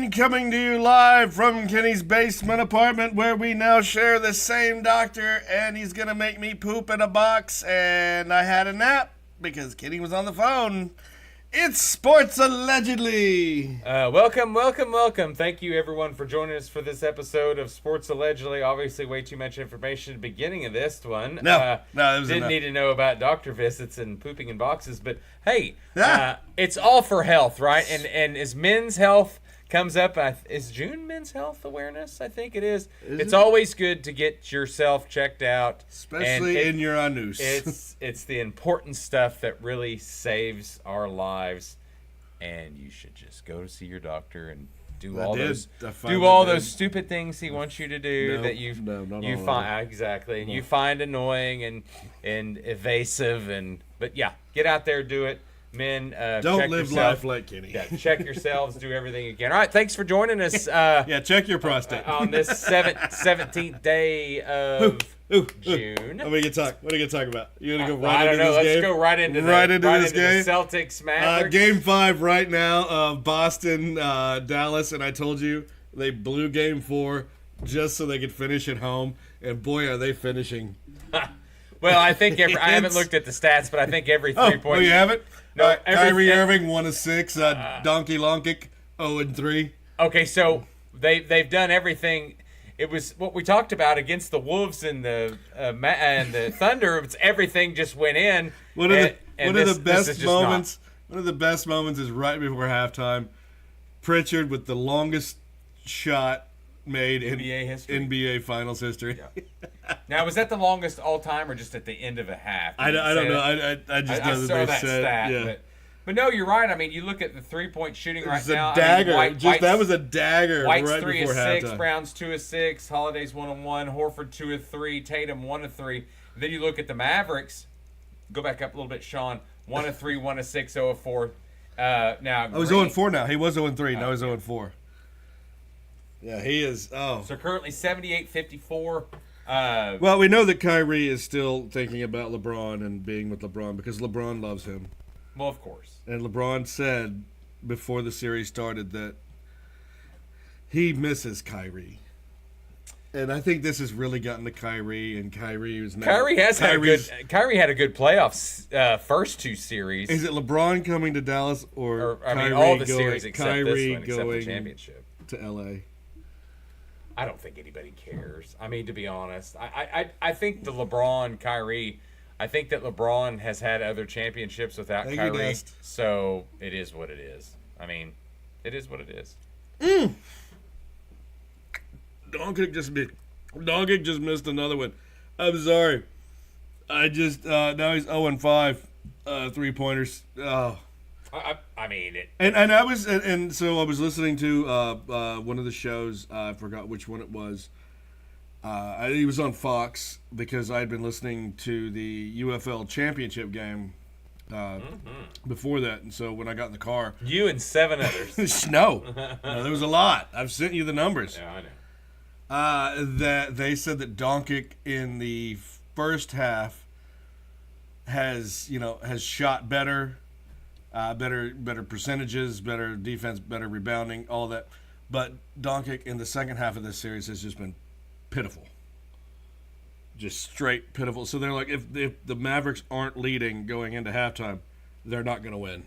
Ken coming to you live from Kenny's basement apartment where we now share the same doctor, and he's going to make me poop in a box, and I had a nap because Kenny was on the phone. It's Sports Allegedly. Welcome. Thank you, everyone, for joining us for this episode of Sports Allegedly. Obviously, way too much information at the beginning of this one. No, didn't enough. Need to know about doctor visits and pooping in boxes. But, hey, it's all for health, right? And as men's health comes up, is June Men's Health Awareness? I think it is. It's always good to get yourself checked out. Especially in your anus. It's the important stuff that really saves our lives. And you should just go to see your doctor and do all those stupid things he wants you to do that you find exactly and you find annoying and evasive. But yeah, get out there, do it. Men, don't live life like Kenny. Yeah, check yourselves, do everything you can. All right, thanks for joining us. Check your prostate on this 17th day of June. What are you gonna talk about? You gonna go right into this game? Let's go right into this game. The Celtics Mavericks. Game 5 right now of Boston, Dallas, and I told you they blew Game 4 just so they could finish at home, and boy, are they finishing. Well, I think I haven't looked at the stats, but I think every 3 points. Oh, you haven't? No, Kyrie Irving 1 of 6. Donkey Lonkic 0-3. Okay, so they've done everything. It was what we talked about against the Wolves and the Thunder. It's everything just went in. One of the best moments is right before halftime. Pritchard with the longest shot made in NBA Finals history. Yeah. Now, was that the longest all time or just at the end of a half? I don't know. I just know that they said stat. Yeah. But no, you're right. I mean, you look at the 3-point shooting right now. Dagger. That was a dagger. White's right 3 before of 6, halftime. Brown's 2 of 6, Holiday's 1 of 1, Horford 2 of 3, Tatum 1 of 3. And then you look at the Mavericks. Go back up a little bit, Sean. 1 of 3, 1 of 6, 0 of 4. Now, he's 0-4 now. He was 0-3. Now he's 0-4. Yeah, he is. Oh, so currently 78-54. Well, we know that Kyrie is still thinking about LeBron and being with LeBron because LeBron loves him. Well, of course. And LeBron said before the series started that he misses Kyrie. And I think this has really gotten to Kyrie, and Kyrie had a good playoffs first 2 series. Is it LeBron coming to Dallas or Kyrie all the series except Kyrie this one, except going the championship to LA? I don't think anybody cares. I mean, to be honest, I think the LeBron Kyrie. I think that LeBron has had other championships without Kyrie, so it is what it is. I mean, it is what it is. Doncic just missed another one. I'm sorry. I just now he's 0-5, 3-pointers. Oh. I mean it. And so I was listening to one of the shows. I forgot which one it was. He was on Fox because I had been listening to the UFL championship game before that, and so when I got in the car, you and 7 others. No, there was a lot. I've sent you the numbers. Yeah, I know. That they said that Doncic in the first half has shot better. Better percentages, better defense, better rebounding, all that. But Doncic in the second half of this series has just been pitiful. Just straight pitiful. So they're like, if the Mavericks aren't leading going into halftime, they're not going to win.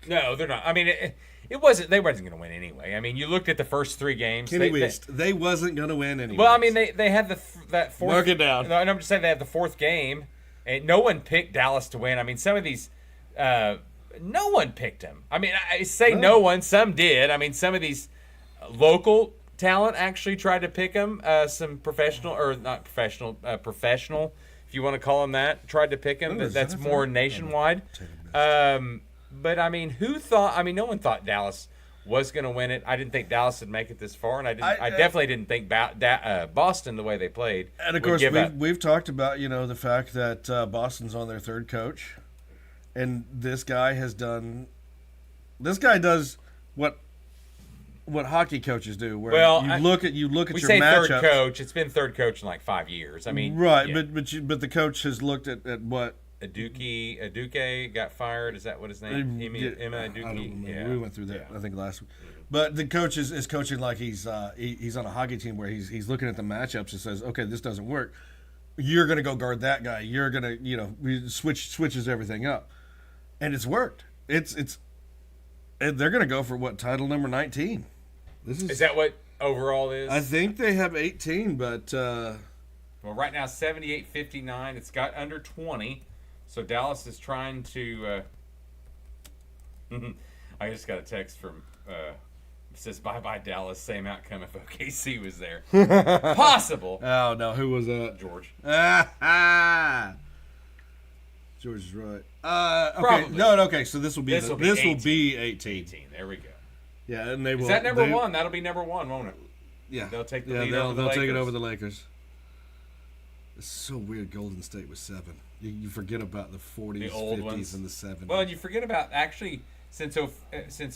No, they're not. I mean, it wasn't. They wasn't going to win anyway. I mean, you looked at the first 3 games. They wasn't going to win anyway. Well, I mean, they had that fourth. Mark it down. No, I'm just saying they had the 4th game, and no one picked Dallas to win. I mean, some of these. No one picked him. I mean, I say no one. Some did. I mean, some of these local talent actually tried to pick him. Some professional, or not professional, professional, if you want to call him that, tried to pick him. That's more nationwide. But, I mean, no one thought Dallas was going to win it. I didn't think Dallas would make it this far, and I definitely didn't think Boston, the way they played. And, of course, we've talked about, the fact that Boston's on their 3rd coach. And this guy does what hockey coaches do. Where you look at your matchups. We say 3rd coach. It's been 3rd coach in like 5 years. I mean, right? Yeah. But the coach has looked at what Aduke got fired. Is that what his name? Emma Aduke. I don't remember. Yeah. We went through that I think last week. But the coach is coaching like he's on a hockey team where he's looking at the matchups and says, okay, this doesn't work. You're going to go guard that guy. You're going to, switches everything up. And it's worked. It's they're going to go for what, title number 19. Is that what overall is? I think they have 18, but well, right now 78-59. It's got under 20. So Dallas is trying to I just got a text from says bye-bye Dallas, same outcome if OKC was there. Possible. Oh no, who was that? George. George is right. Okay. Probably. No, okay, so this will be 18. 18. There we go. Yeah, and they will. Is that number one? That'll be number one, won't it? Yeah. They'll take the lead over the Lakers. They'll take it over the Lakers. It's so weird Golden State was 7. You forget about the 40s, the old 50s, ones. and the 70s. Well, you forget about actually since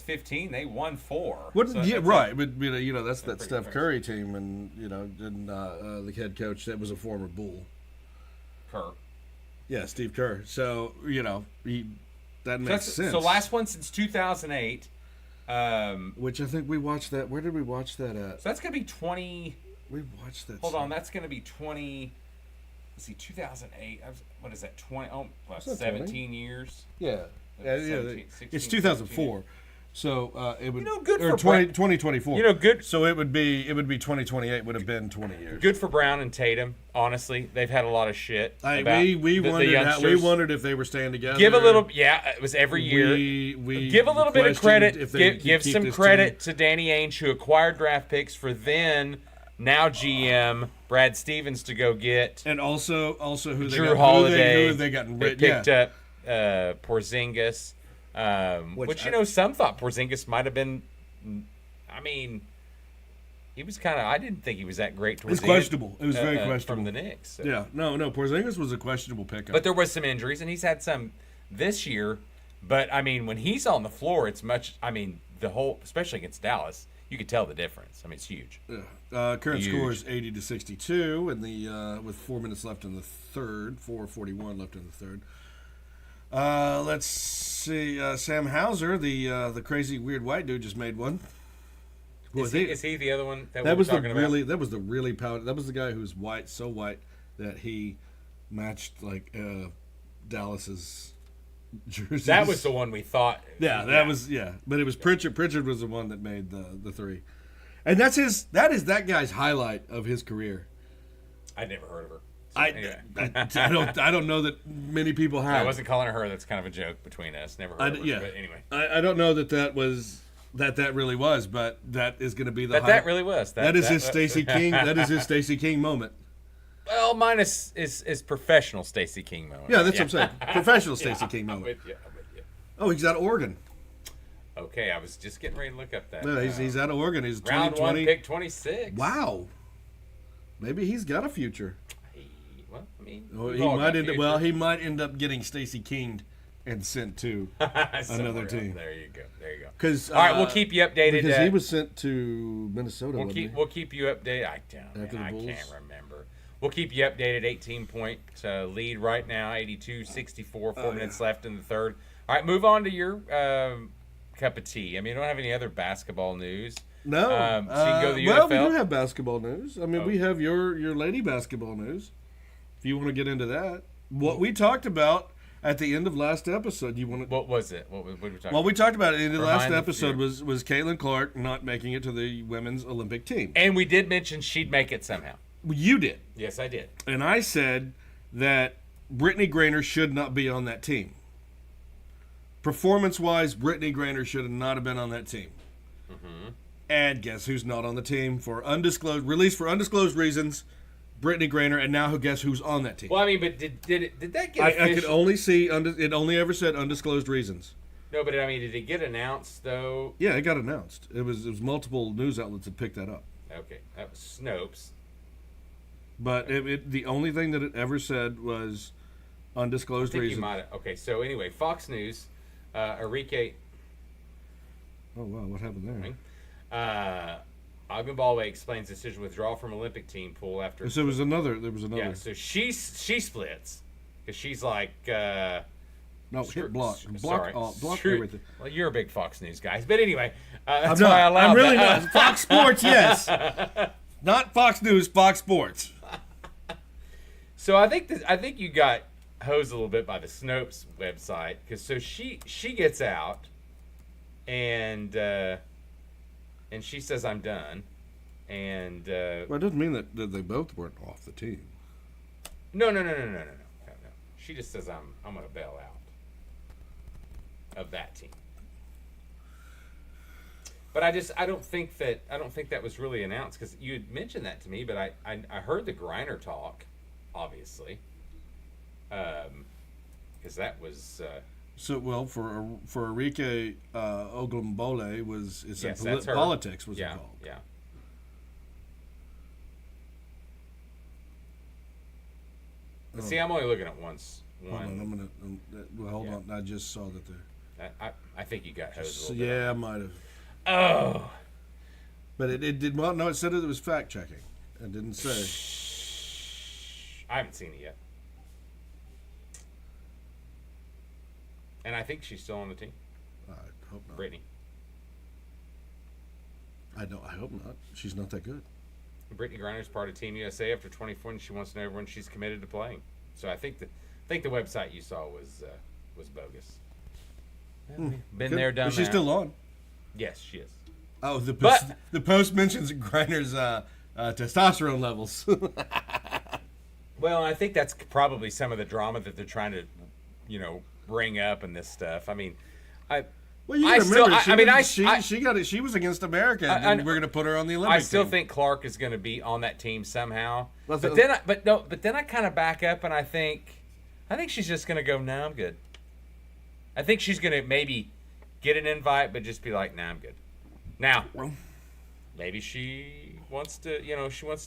15 they won 4. What? So Yeah, right. But that's that pretty Steph impressive. Curry team, and the head coach that was a former Bull. Kerr. Yeah, Steve Kerr. So that makes sense. So last one since 2008. Which I think we watched that. Where did we watch that at? So that's gonna be 20. We watched that. Hold on, that's gonna be 20. Let's see, 2008. What is that? 20? Oh, well, 17 20. years. Yeah. 17, 16, It's 2004. So it would good or for 2024. Good. So it would be 2028 would have been 20 years. Good for Brown and Tatum. Honestly, they've had a lot of shit. We wondered if they were staying together. Give a little. Yeah, it was every year. We give a little bit of credit. If they Give keep some this credit team. to Danny Ainge, who acquired draft picks for now GM Brad Stevens to go get, And also who Drew they got, Holiday. who have they gotten They rid? picked up Porzingis. Which some thought Porzingis might have been. I mean, he was kind of. I didn't think he was that great towards It's questionable. It was very questionable from the Knicks. So. Yeah, no. Porzingis was a questionable pickup. But there was some injuries, and he's had some this year. But I mean, when he's on the floor, it's much. I mean, the whole, especially against Dallas, you could tell the difference. I mean, it's huge. Yeah. Current score is 80-62, and the with 4 minutes left in the third, 4:41 left in the third. Let's see. Sam Hauser, the crazy weird white dude, just made one. Is he the other one that that we were was talking about? That was the really powder. That was the guy who's white, so white that he matched like Dallas's jerseys. That was the one we thought. Yeah, but it was Pritchard. Pritchard was the one that made the three, and that is that guy's highlight of his career. I'd never heard of her. So I anyway. I don't know that many people have. I wasn't calling her. That's kind of a joke between us. Never heard of her. Yeah. But anyway, I don't know that was that really was, but that is going to be the. That really was. That is his Stacey King. That is his Stacey King moment. Well, mine is professional Stacey King moment. Yeah, that's what I'm saying. Professional Stacey King moment. I'm with you. Oh, he's out of Oregon. Okay, I was just getting ready to look up that. Yeah, he's out of Oregon. He's round 2020. 1 pick 26. Wow. Maybe he's got a future. Well, I mean, he might end up getting Stacey Kinged and sent to another team. There you go. Because all right, we'll keep you updated. Because he was sent to Minnesota. We'll keep you updated. I can't remember. We'll keep you updated. 18-point lead right now. 82-64. 4 minutes left in the third. All right, move on to your cup of tea. I mean, you don't have any other basketball news. No. So you can go to the well, UFL. we do have basketball news. I mean, we have your lady basketball news. If you want to get into that, what we talked about at the end of last episode, What was it? What were we talking? Well, we talked about it in the last Remind episode was Caitlin Clark not making it to the women's Olympic team, and we did mention she'd make it somehow. You did. Yes, I did. And I said that Brittany Griner should not be on that team. Performance-wise, Brittany Griner should not have been on that team. Mm-hmm. And guess who's not on the team for undisclosed reasons? Brittany Griner, and now guess who's on that team? Well, I mean, but did that get? I could only see it only ever said undisclosed reasons. No, but I mean, did it get announced though? Yeah, it got announced. It was multiple news outlets that picked that up. Okay, that was Snopes. But the only thing that it ever said was undisclosed reasons. Okay, so anyway, Fox News, Enrique. Oh wow, what happened there? Ogdenbalway explains decision to withdraw from Olympic team pool after. So there was another. Yeah, so she splits because she's like, No, hit block. Sorry. Block everything. Well, you're a big Fox News guy. But anyway, I'm that's why I not. allowed I'm really that. not. Fox Sports, yes. Not Fox News, Fox Sports. So I think you got hosed a little bit by the Snopes website because she gets out and she says I'm done, and Well, it doesn't mean that they both weren't off the team. no. She just says I'm gonna bail out of that team. But I don't think that was really announced because you had mentioned that to me, but I heard the Griner talk, obviously, because that was. So for Enrique Oglambole was Yes, that's her. politics was involved. Yeah. But see, I'm only looking at one. Hold on, hold on. I just saw that there. I think you got hosed a little bit. Yeah, I might have. Oh. But it did well. No, it said it was fact checking. It didn't say. I haven't seen it yet. And I think she's still on the team. I hope not. Brittany. I hope not. She's not that good. Brittany Griner's part of Team USA after 24, and she wants to know when she's committed to playing. So I think the website you saw was bogus. Been there, done Is she that. still on? Yes, she is. Oh, the post mentions Griner's testosterone levels. Well, I think that's probably some of the drama that they're trying to, bring up and this stuff. I mean, Well, you gotta remember, she got it. She was against America, and we're going to put her on the Olympic I still team. think Clark is going to be on that team somehow. Well, But then I kind of back up and I think she's just going to go, no, I'm good. I think she's going to maybe get an invite, but just be like, nah, I'm good. Now, maybe she wants to,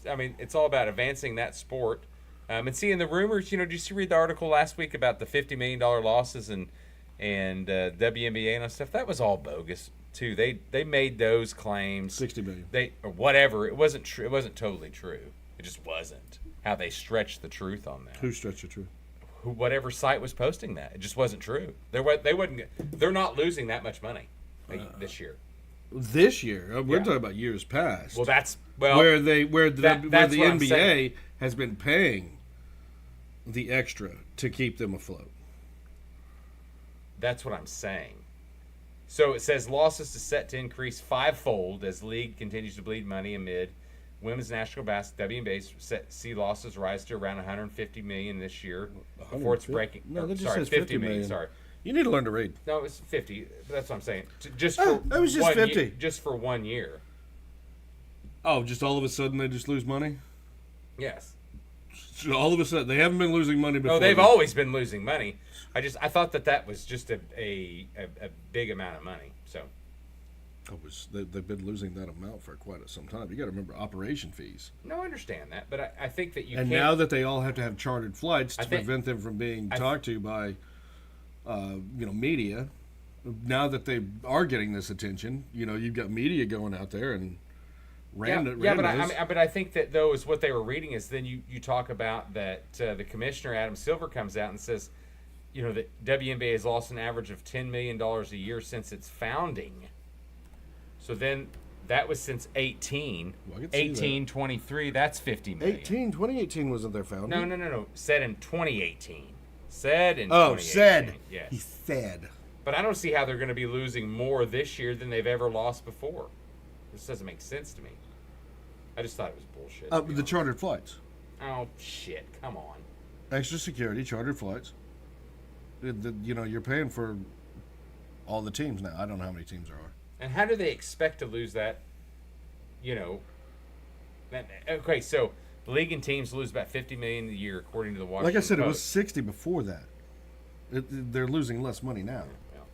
I mean, it's all about advancing that sport. And seeing the rumors, did you read the article last week about the $50 million losses and WNBA and stuff? That was all bogus too. They made those claims. $60 million. Or whatever. It wasn't true. It wasn't totally true. It just wasn't. How they stretched the truth on that. Who stretched the truth? Whatever site was posting that. It just wasn't true. They're not losing that much money this year. This year, we're talking about years past. Well, that's where the NBA saying. has been paying the extra to keep them afloat. That's what I'm saying. So it says losses is set to increase fivefold as league continues to bleed money amid women's national basketball WNBA see losses rise to around 150 million this year before it's breaking. No, that just sorry, says 50 million. million. Sorry. You need to learn to read. No, it was 50. That's what I'm saying. It was just 50. Just for 1 year. Oh, just all of a sudden they just lose money? Yes. So all of a sudden they haven't been losing money before. No, they've always been losing money. I thought that was just a big amount of money. So. They've been losing that amount for quite some time. You got to remember operation fees. No, I understand that, but I think that you. And can't, now that they all have to have chartered flights to prevent them from being talked to by, media. Now that they are getting this attention, you've got media going out there and but I think that though is what they were reading is then you talk about that the commissioner Adam Silver comes out and says, that WNBA has lost an average of $10 million a year since its founding. So then that was since 18. Well, 23, that's 50 million. 2018 wasn't their founding. No. Said in 2018. Said in 2018. Oh, said. Yes. He said. But I don't see how they're going to be losing more this year than they've ever lost before. This doesn't make sense to me. I just thought it was bullshit. The chartered flights. Oh, shit. Come on. Extra security, chartered flights. You're paying for all the teams now. I don't know how many teams there are. And how do they expect to lose that? Okay, so the league and teams lose about $50 million a year, according to the Washington Like I said, Post. it was 60 before that. They're losing less money now. Well,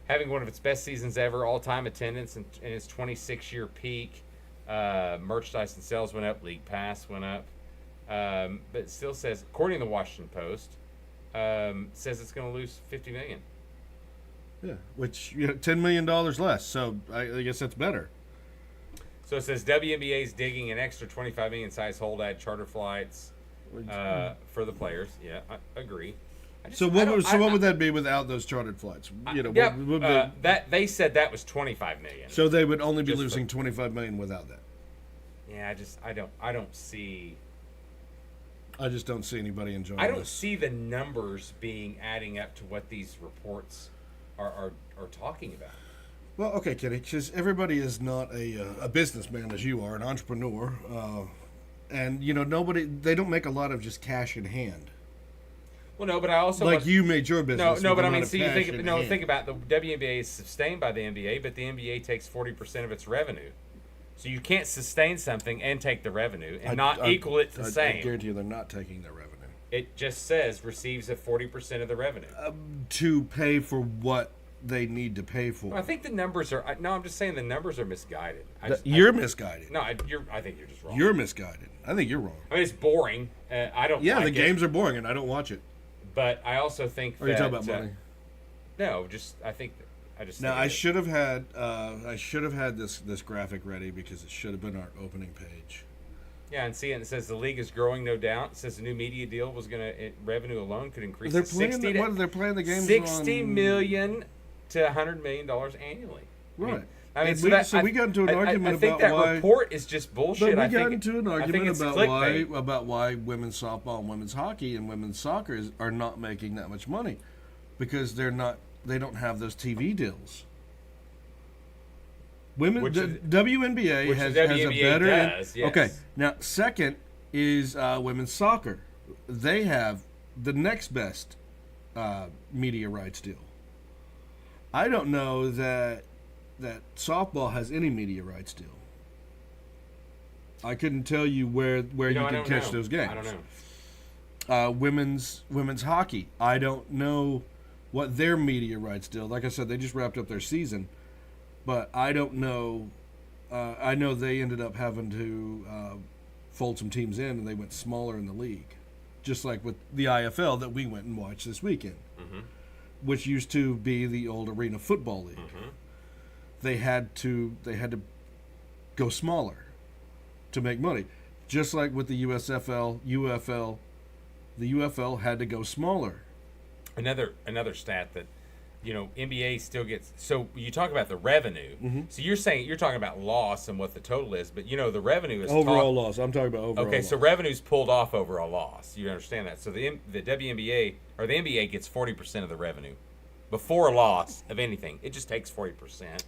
having one of its best seasons ever, all-time attendance, and its 26-year peak, merchandise and sales went up, league pass went up, but it still says, according to the Washington Post, says it's going to lose $50 million. Yeah, which $10 million less. So I guess that's better. So it says WNBA is digging an extra $25 million size hold ad charter flights for the players. Yeah, I agree. So what would that be without those chartered flights? That they said that was $25 million. So they would only be losing $25 million without that. Yeah, I don't see. I just don't see anybody enjoying. I don't see the numbers adding up to what these reports are talking about. Well, okay, Kenny, because everybody is not a businessman as you are, an entrepreneur, and they don't make a lot of just cash in hand. Well, no, but I also you made your business. No, but I mean, see, think about the WNBA is sustained by the NBA, but the NBA takes 40% of its revenue. So you can't sustain something and take the revenue and not equal it the same. I guarantee you they're not taking their revenue. It just says receives at 40% of the revenue. To pay for what they need to pay for. Well, I think the numbers are. No, I'm just saying the numbers are misguided. You're misguided. No, I think you're just wrong. You're misguided. I think you're wrong. I mean, it's boring. I don't. Yeah, like the games are boring, and I don't watch it. But I also think. Are you talking about money? No, I think. Now I should have had this graphic ready because it should have been our opening page. Yeah, and see, it says the league is growing, no doubt. It says the new media deal was revenue alone could increase. They're playing they're playing the games. $60 million to $100 million annually. Right. I mean, we got into an argument I think about that report is just bullshit. But we got into an argument about why women's softball and women's hockey and women's soccer are not making that much money because they don't have those TV deals. WNBA has a better. Does, yes. Okay, now second is women's soccer. They have the next best media rights deal. I don't know that softball has any media rights deal. I couldn't tell you where you can catch those games. I don't know. Women's hockey. I don't know what their media rights deal. Like I said, they just wrapped up their season, but I don't know. I know they ended up having to fold some teams in, and they went smaller in the league, just like with the IFL that we went and watched this weekend, which used to be the old Arena Football League. They had to go smaller to make money, just like with the USFL, UFL. The UFL had to go smaller. Another stat that NBA still gets. So you talk about the revenue. So you're talking about loss and what the total is, but the revenue is overall loss. I'm talking about overall. Okay, loss. so revenue's pulled off overall loss. You understand that? So the WNBA or the NBA gets 40% of the revenue before loss of anything. It just takes 40%.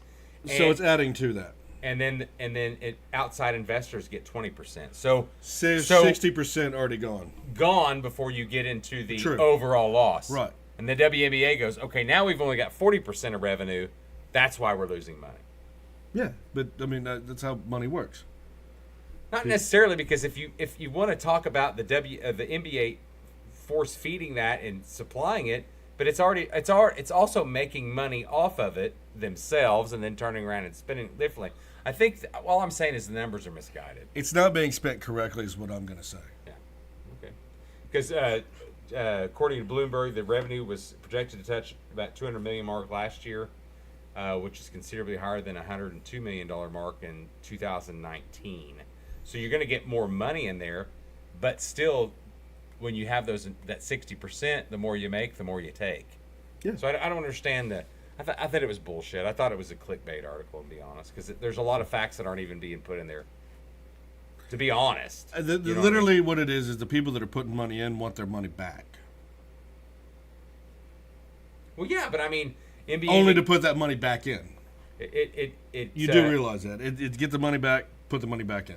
So it's adding to that. And then outside investors get 20%. So 60% already gone. Gone before you get into the True. overall loss. Right. And the WNBA goes, okay, now we've only got 40% of revenue. That's why we're losing money. Yeah, but I mean that's how money works. Not necessarily, because if you want to talk about the NBA force feeding that and supplying it, but it's also making money off of it themselves and then turning around and spending it differently. I think all I'm saying is the numbers are misguided. It's not being spent correctly is what I'm going to say. Yeah. Okay. Because according to Bloomberg, the revenue was projected to touch about $200 million mark last year, which is considerably higher than $102 million mark in 2019. So you're going to get more money in there, but still, when you have that 60%, the more you make, the more you take. Yeah. So I don't understand that. I thought it was bullshit. I thought it was a clickbait article, to be honest, because there's a lot of facts that aren't even being put in there. To be honest, literally what it is the people that are putting money in want their money back. Well, yeah, but I mean, NBA only to put that money back in. You do realize that it get the money back, put the money back in.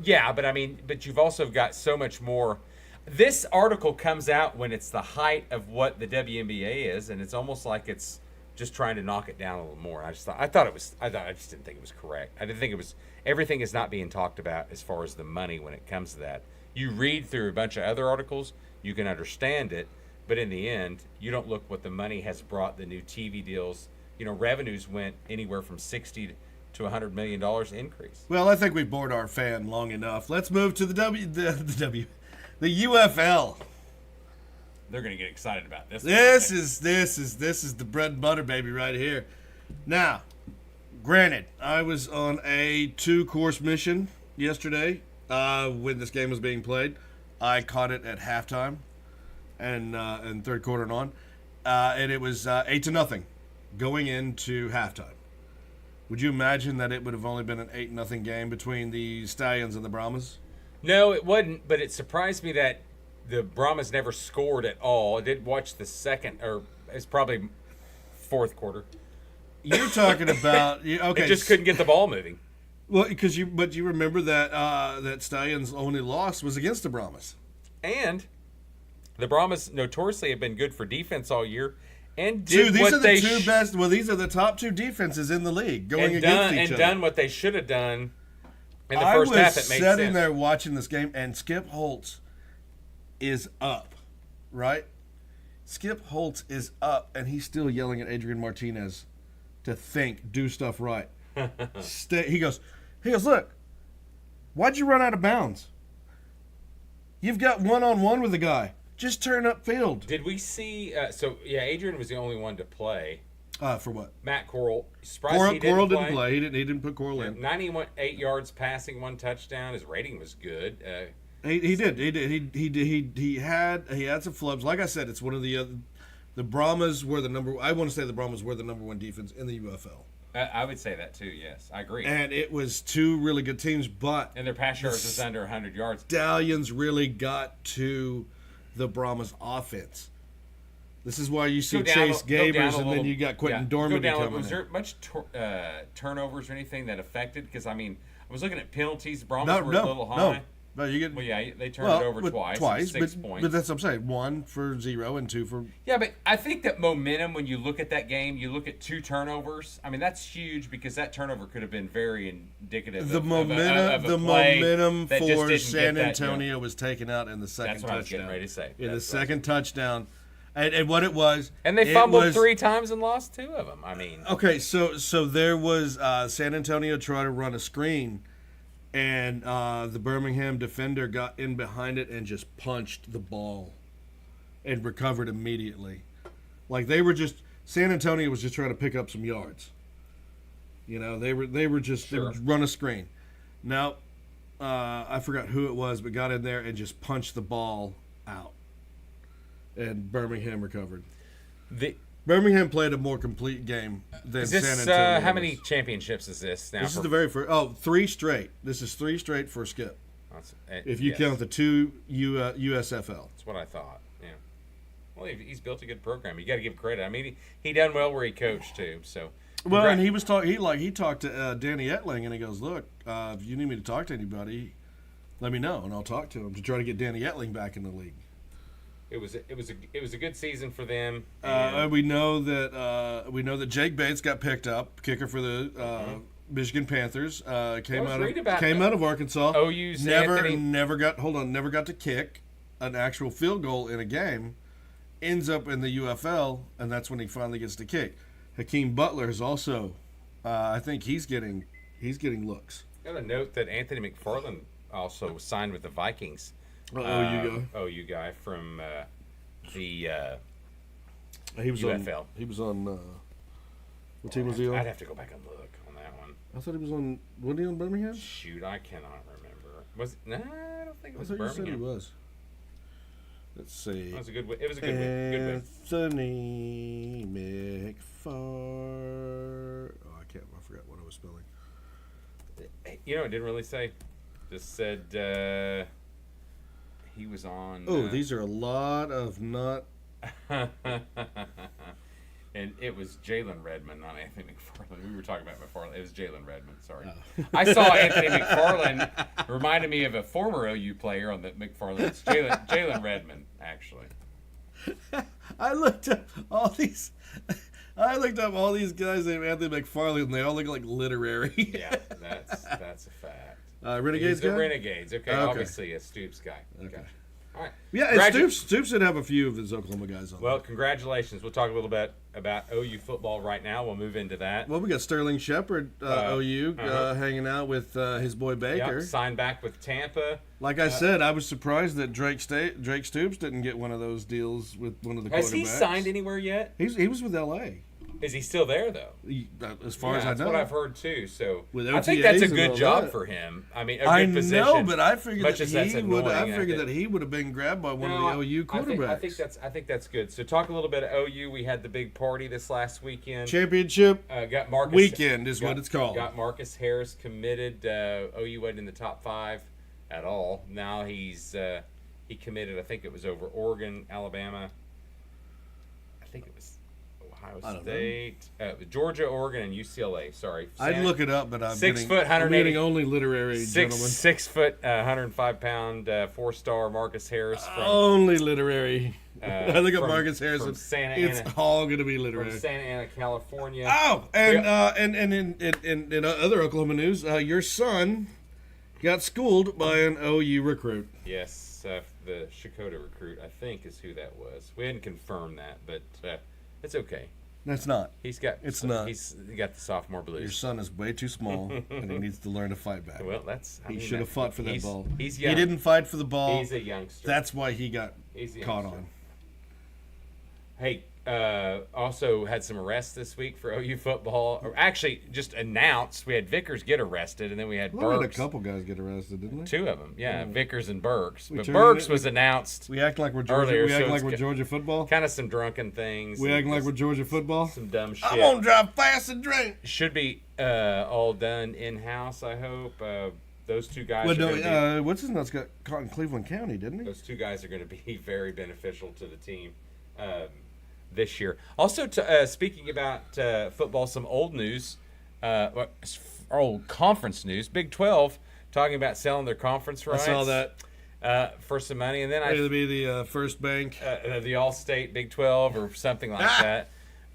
Yeah, but I mean, you've also got so much more. This article comes out when it's the height of what the WNBA is, and it's almost like it's just trying to knock it down a little more. I just didn't think it was correct. I didn't think it was. Everything is not being talked about as far as the money when it comes to that. You read through a bunch of other articles, you can understand it, but in the end, you don't look what the money has brought. The new TV deals, revenues went anywhere from $60 to $100 million increase. Well, I think we've bored our fan long enough. Let's move to the UFL. They're going to get excited about this. This is the bread and butter, baby, right here. Now, granted, I was on a 2-course mission yesterday when this game was being played. I caught it at halftime. and third quarter and on, and it was 8-0 going into halftime. Would you imagine that it would have only been an 8-0 game between the Stallions and the Brahmas? No, it wasn't, but it surprised me that the Brahmas never scored at all. I did watch the second, or it's probably fourth quarter. You're talking about okay. They just couldn't get the ball moving. Well, but you remember that that Stallions' only loss was against the Brahmas, and the Brahmas notoriously have been good for defense all year, and these are the two best. Well, these are the top two defenses in the league going against each other, and done what they should have done in the first half. It made sense. I was sitting there watching this game, and Skip Holtz is up, right? Skip Holtz is up, and he's still yelling at Adrian Martinez to do stuff right. He goes, look, why'd you run out of bounds? You've got one-on-one with the guy. Just turn upfield. Did we see? Adrian was the only one to play. For what? Matt Corral. Coral didn't play. He didn't put Coral in. 98 yards passing, 1 touchdown. His rating was good. He did. He had some flubs. Like I said, it's one of the Brahmas were the number. I want to say the Brahmas were the number 1 defense in the UFL. I would say that too. Yes, I agree. And it was 2 really good teams, but their pass yards was under 100 yards. Stallions really got to the Brahmas offense. This is why you see Chase Gabers, and then you got Quentin Dormady coming in. Was there much turnovers or anything that affected? Because I was looking at penalties. The Brahmas were a little high. No, you get. Well, they turned it over twice. 6 points. But that's what I'm saying. 1 for 0 and 2 for. Yeah, but I think that momentum. When you look at that game, you look at 2 turnovers. I mean, that's huge because that turnover could have been very indicative. The momentum for San Antonio was taken out in the second touchdown. That's what I was getting ready to say. In the second touchdown, and what it was. And they fumbled 3 times and lost 2 of them. I mean. Okay, so there was San Antonio trying to run a screen. And the Birmingham defender got in behind it and just punched the ball and recovered immediately. Like San Antonio was just trying to pick up some yards. You know, they were just they would run a screen. Now, I forgot who it was, but got in there and just punched the ball out. And Birmingham recovered. Birmingham played a more complete game than San Antonio. How many championships is this now? This is the very first. 3 straight. This is 3 straight for Skip. If you count the 2 USFL. That's what I thought. Yeah. Well, he's built a good program. You got to give credit. I mean, he done well where he coached too. So. Well, and he was talking. He talked to Danny Etling, and he goes, "Look, if you need me to talk to anybody, let me know, and I'll talk to him to try to get Danny Etling back in the league." It was a good season for them. We know that Jake Bates got picked up, kicker for the Michigan Panthers. Came out of Arkansas. OU's never got to kick an actual field goal in a game. Ends up in the UFL, and that's when he finally gets to kick. Hakeem Butler is also, I think he's getting looks. I got a note that Anthony McFarland also signed with the Vikings. OU guy from the UFL. He was on. What team was he on? I'd have to go back and look on that one. I thought he was on. Was he on Birmingham? Shoot, I cannot remember. I don't think it was Birmingham. I thought you said he was. Let's see. It was a good win. Anthony McFarland. Oh, I forgot what I was spelling. You know, it didn't really say. Just said. He was on. These are a lot of not. And it was Jalen Redmond, not Anthony McFarland. We were talking about McFarland. It was Jalen Redmond. Sorry. I saw Anthony McFarland. Reminded me of a former OU player on the McFarland. It's Jalen Redmond, actually. I looked up all these guys named Anthony McFarland, and they all look like literary. Yeah, that's a fact. Renegades guy? The Renegades. Okay, obviously a Stoops guy. Okay. All right. Yeah, and Stoops did have a few of his Oklahoma guys on. Well, congratulations. We'll talk a little bit about OU football right now. We'll move into that. Well, we got Sterling Shepard, OU, hanging out with his boy Baker. Yep, signed back with Tampa. Like I said, I was surprised that Drake Stoops didn't get one of those deals with one of the quarterbacks. Has he signed anywhere yet? He was with L.A. Is he still there though? As far as I know, that's what I've heard too. So With I think that's a OTAs and good all job that. for him. I mean, a good I position. know, but I figured much that as that's he would. annoying, I figured that he would have been grabbed by one of the OU quarterbacks. I think that's good. So talk a little bit of OU. We had the big party this last weekend. Championship Got Marcus weekend is what it's called. Got Marcus Harris committed. OU wasn't in the top 5 at all. Now he committed. I think it was over Oregon, Alabama. I think it was Ohio State, Georgia, Oregon, and UCLA. Sorry, I'd look it up, but I'm 6 getting, foot, 180, I'm getting only literary gentlemen. 6 foot, 105 pound, 4-star Marcus Harris from Only literary. I look at Marcus Harrison. from Santa It's Ana, all going to be literary. from Santa Ana, California. Oh, and in other Oklahoma news, your son got schooled by an OU recruit. Yes, the Shakota recruit, I think, is who that was. We hadn't confirmed that, but it's okay. That's not. He's got It's not. He got the sophomore blues. Your son is way too small, and he needs to learn to fight back. Well, He should have fought for that ball. He's young. He didn't fight for the ball. He's a youngster. That's why he got He's a caught youngster. on. Hey, also had some arrests this week for OU football. Or actually, just announced. We had Vickers get arrested, and then we had Well, we had a Burks. couple guys get arrested, didn't we? 2 of them, yeah, Vickers and Burks. We But turned Burks it- was announced. We act like we're Georgia. Earlier, We so act it's like we're good. Georgia football. Kind of some drunken things. We and act like just we're Georgia football. some dumb shit. I'm gonna drive fast and drink. Should be all done in house. I hope. Those 2 guys. Well, are gonna no, what's his nuts got caught in Cleveland County, didn't he? Those 2 guys are going to be very beneficial to the team this year. Also, speaking about football, some old news, old conference news. Big 12 talking about selling their conference rights. I saw that. For some money, and then It'll be the first bank. the All-State Big 12 or something like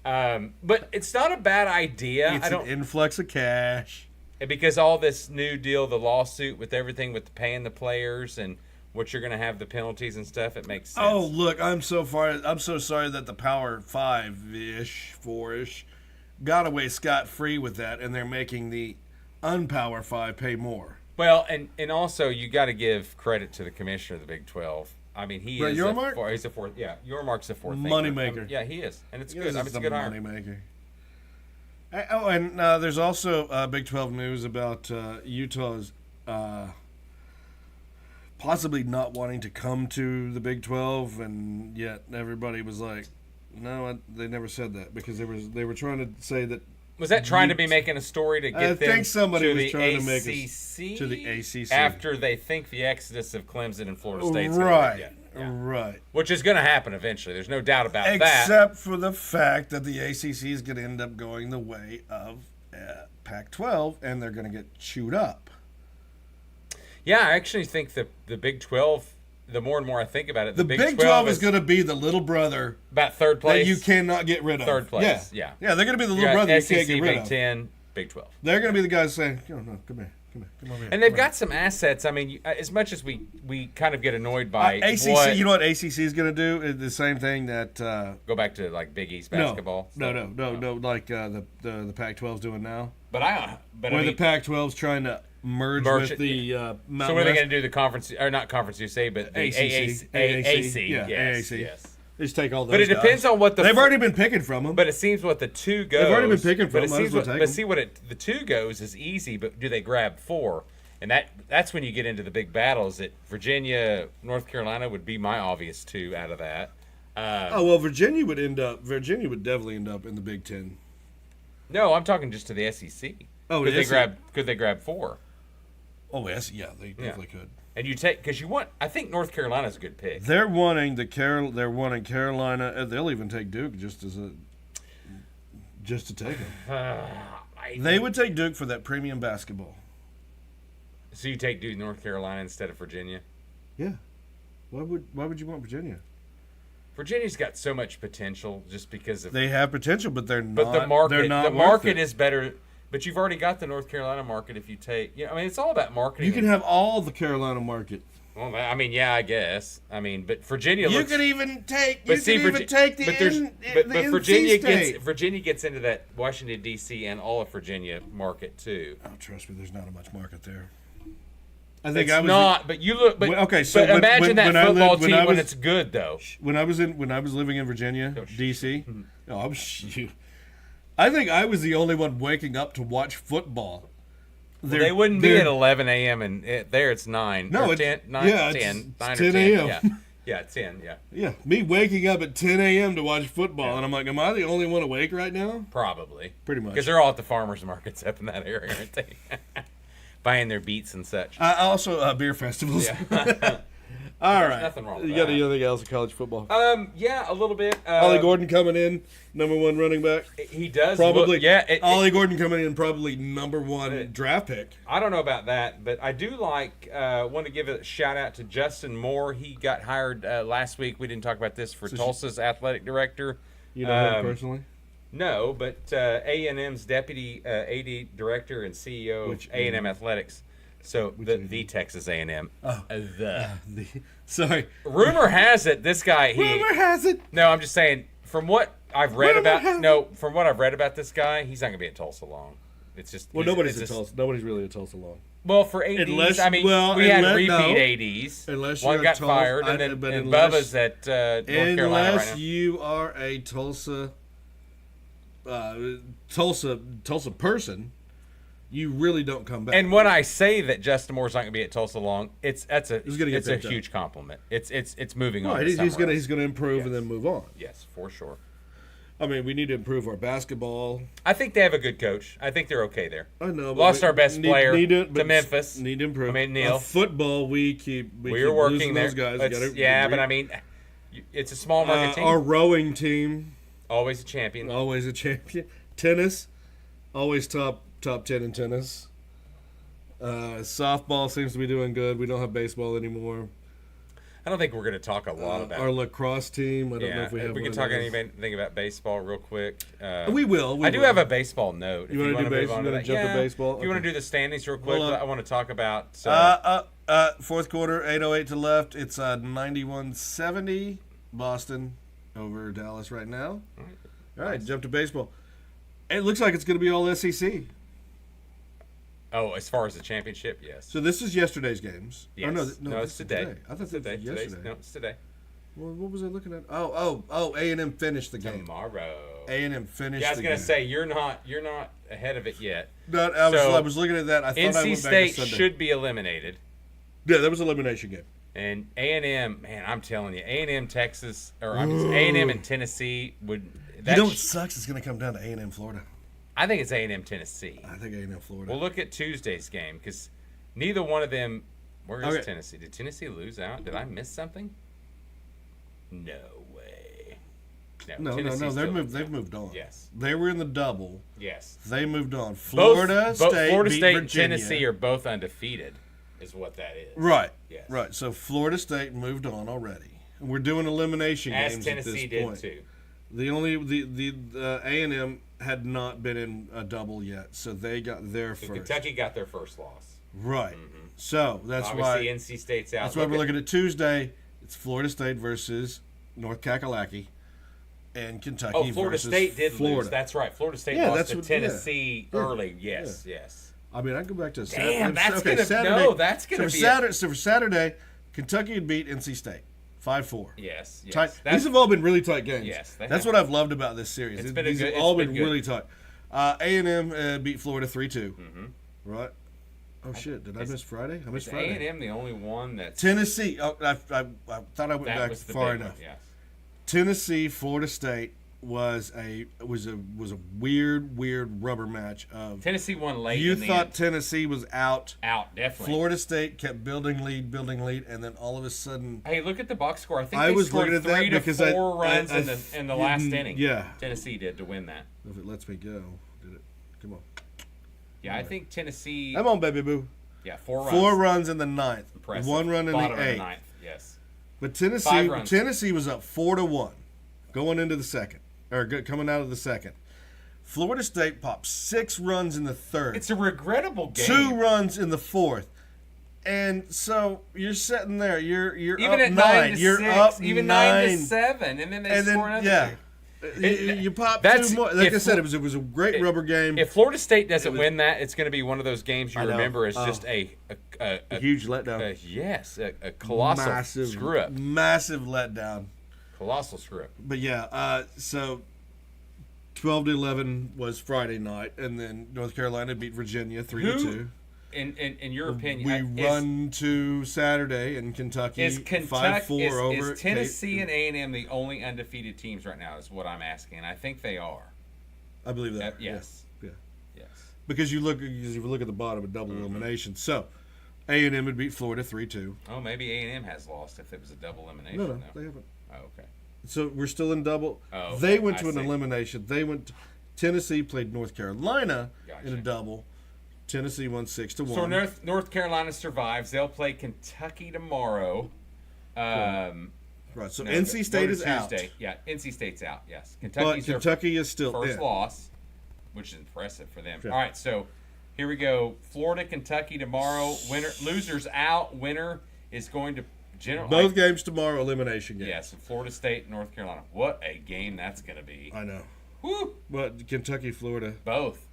that. But it's not a bad idea. It's an influx of cash. Because all this new deal, the lawsuit with everything with paying the players and what you're going to have the penalties and stuff, it makes sense. Oh, look, I'm so sorry that the Power 5-ish, 4-ish, got away scot-free with that, and they're making the unpower 5 pay more. Well, and also you got to give credit to the commissioner of the Big 12. I mean, he's a fourth. Yeah, Yormark's a fourth Moneymaker. Yeah, he is, and it's Yes, good. I mean, it's a good hire. moneymaker. Oh, and there's also Big 12 news about Utah's possibly not wanting to come to the Big 12, and yet everybody was like, no, they never said that because they were trying to say that. Was that trying to be making a story to get them think somebody to was the trying to make ACC? to the ACC after they think the exodus of Clemson and Florida State's right, yeah. right. Which is going to happen eventually. There's no doubt about that. Except for the fact that the ACC is going to end up going the way of Pac-12, and they're going to get chewed up. Yeah, I actually think the Big 12. The more and more I think about it, the Big 12 is going to be the little brother about third place that you cannot get rid of. Third place, yeah. They're going to be the little brother SEC, you can't get rid Big of. 10, Big 12. They're going to be the guys saying, no, come here, come over here. And they've got some assets. I mean, as much as we kind of get annoyed by ACC, you know what ACC is going to do? It's the same thing that go back to like Big East basketball. No, like the Pac-12 is doing now. But the Pac-12 is trying to merge with the Mountain So what are they West. going to do? The conference or not conference USA, but the AAC. AAC. Yeah, Yes, AAC. yes. They just take all those. But it depends on what they've already been picking from them. But it seems what the 2 goes. They've already been picking from but them. But see what the 2 goes is easy. But do they grab 4? And that's when you get into the big battles. That Virginia, North Carolina would be my obvious 2 out of that. Virginia would definitely end up in the Big Ten. No, I'm talking just to the SEC. Oh, could they grab 4? Oh, yes, yeah, they definitely could. And you take because you want. I think North Carolina's a good pick. They're wanting Carolina. They'll even take Duke just to take them. They would take Duke for that premium basketball. So you take Duke North Carolina instead of Virginia? Yeah. Why would you want Virginia? Virginia's got so much potential just because of they have potential, but they're not. But the worth market it. is better. But you've already got the North Carolina market if you take. I mean, it's all about marketing. You can have all the Carolina market. Well, I mean, yeah, I guess. I mean, but Virginia. You could even take. You could even take the. But Virginia gets into that Washington D.C. and all of Virginia market too. Oh, trust me, there's not much market there. But you look. But okay, so but imagine that football team when it's good though. When I was living in Virginia, D.C. I think I was the only one waking up to watch football. Well, they wouldn't be at 11 a.m. and there it's 9. No, or it's 10, 9, yeah, 10, 9 it's or 10 a.m. Yeah. Yeah, 10, yeah. Yeah, me waking up at 10 a.m. to watch football, Yeah. and I'm like, am I the only one awake right now? Probably. Pretty much. Because they're all at the farmers markets up in that area, aren't they? Buying their beets and such. Also, beer festivals. Yeah. All right. Nothing wrong with You got that. anything else in college football? Yeah, a little bit. Ollie Gordon coming in, number 1 running back. He does Probably. look, Ollie Gordon coming in, probably number 1 draft pick. I don't know about that, but I do want to give a shout out to Justin Moore. He got hired last week. We didn't talk about this for Tulsa's athletic director. You know him personally? No, but A&M's deputy AD director and CEO of A&M Athletics. So the Texas A&M. Oh, sorry. Rumor has it this guy. Rumor has it. No, I'm just saying from what I've read from what I've read about this guy, he's not gonna be at Tulsa long. It's just nobody's at Tulsa. Nobody's really at Tulsa long. Well, for ADs, we had repeat ADs. Unless one you're got fired, and Bubba's at North Carolina right now. Unless you are a Tulsa person, you really don't come back. And when I say that Justin Moore's not going to be at Tulsa long, it's a huge compliment. It's moving on. He's going to improve and then move on. Yes, for sure. I mean, we need to improve our basketball. I think they have a good coach. I think they're okay there. I know. Lost our best player to Memphis. Need to improve. I mean, Neil. Football, we keep working losing there. those guys. But I mean, it's a small market team. Our rowing team, always a champion. Always a champion. Tennis, always top 10 in tennis. Softball seems to be doing good. We don't have baseball anymore. I don't think we're going to talk a lot about our lacrosse team. I don't know if we have. We can talk anything about baseball real quick. We will. I do have a baseball note. You want to do baseball? You want to jump to baseball? If you want to do the standings real quick, I want to talk about. Fourth quarter, 8:08 to left. It's 91-70. Boston over Dallas right now. All right, jump to baseball. It looks like it's going to be all SEC. Oh, as far as the championship, yes. So this is yesterday's games. Yes. Oh, no, it's today. I thought that was yesterday. No, it's today. Well, what was I looking at? Oh, A&M finished the game. Tomorrow. A&M finished the game. Yeah, I was going to say, you're not ahead of it yet. No, I was looking at that. I thought NC I went State back to Sunday. should be eliminated. Yeah, that was an elimination game. And A&M, man, I'm telling you, A&M Texas, or A&M and Tennessee would. You know what sucks? It's going to come down to A&M Florida. I think it's A&M Tennessee. I think A&M Florida. We'll look at Tuesday's game because neither one of them. Where is Tennessee? Did Tennessee lose out? Did I miss something? No way. No. They've moved on. Yes. They were in the double. Yes. They moved on. Florida State and Virginia. Tennessee are both undefeated, is what that is. Right. Yes. Right. So Florida State moved on already. We're doing elimination games as Tennessee at this point. did too. The A&M had not been in a double yet, so they got their first. Kentucky got their first loss. Right. Mm-hmm. So that's obviously why NC State's out. That's why we're looking at Tuesday. It's Florida State versus North Kakalaki, and Kentucky. Oh, Florida versus State did Florida. lose. That's right. Florida State lost to Tennessee early. Yes, yes. I mean, I can go back to Saturday. That's gonna be Saturday. So for Saturday, Kentucky had beat NC State 5-4. Yes. These have all been really tight games. Yes, that's what I've loved about this series. These have all been really tight. A&M beat Florida 3-2. Mm-hmm. Right. Oh shit! Did I miss Friday? I missed Friday. A&M the only one that's Tennessee. Oh, I thought I went back far enough. Yes. Tennessee, Florida State was a weird rubber match of Tennessee won late. You thought Tennessee was out. Out, definitely. Florida State kept building lead, and then all of a sudden. Hey, look at the box score. I think they scored 3 to 4 runs in the last inning. Yeah, Tennessee did to win that. If it lets me go, did it? Come on. Yeah, I think Tennessee. Come on, baby boo. Yeah, 4 runs. 4 runs in the 9th. Impressive. 1 run in the 8th. Yes. But Tennessee was up 4-1 going into the second, or coming out of the second. Florida State popped 6 runs in the 3rd. It's a regrettable game. 2 runs in the 4th. And so you're sitting there. You're even up at 9. You're 6, up even 9 to 7, and then they score another. Yeah. You pop 2 more. Like I said, it was a great rubber game. If Florida State doesn't win that, it's going to be one of those games you remember as just a huge letdown. A colossal screw up. Massive letdown. Colossal screw up. But yeah, so 12-11 was Friday night, and then North Carolina beat Virginia 3-2. In your opinion, We run to Saturday in Kentucky. Is 5-4 over is Tennessee and A&M the only undefeated teams right now? Is what I'm asking. I think they are. I believe that. Yes. Yeah. Yes. Because you look at the bottom of double elimination. So A&M would beat Florida 3-2. Oh, maybe A&M has lost if it was a double elimination. No, though. they haven't. Oh, okay. So we're still in double. Oh, They okay. went to I an see. elimination. Tennessee played North Carolina Gotcha. in a double. Tennessee won 6-1. So North Carolina survives. They'll play Kentucky tomorrow. Right. So No, NC State go is to out. Tuesday. Yeah, NC State's out. Yes, But Kentucky's their Kentucky is still first in. loss, which is impressive for them. Yeah. All right, so here we go. Florida, Kentucky tomorrow. Losers out. Winner is going to Both games tomorrow, elimination game. Yes, Florida State, North Carolina. What a game that's going to be. I know. Woo! But Kentucky, Florida. Both.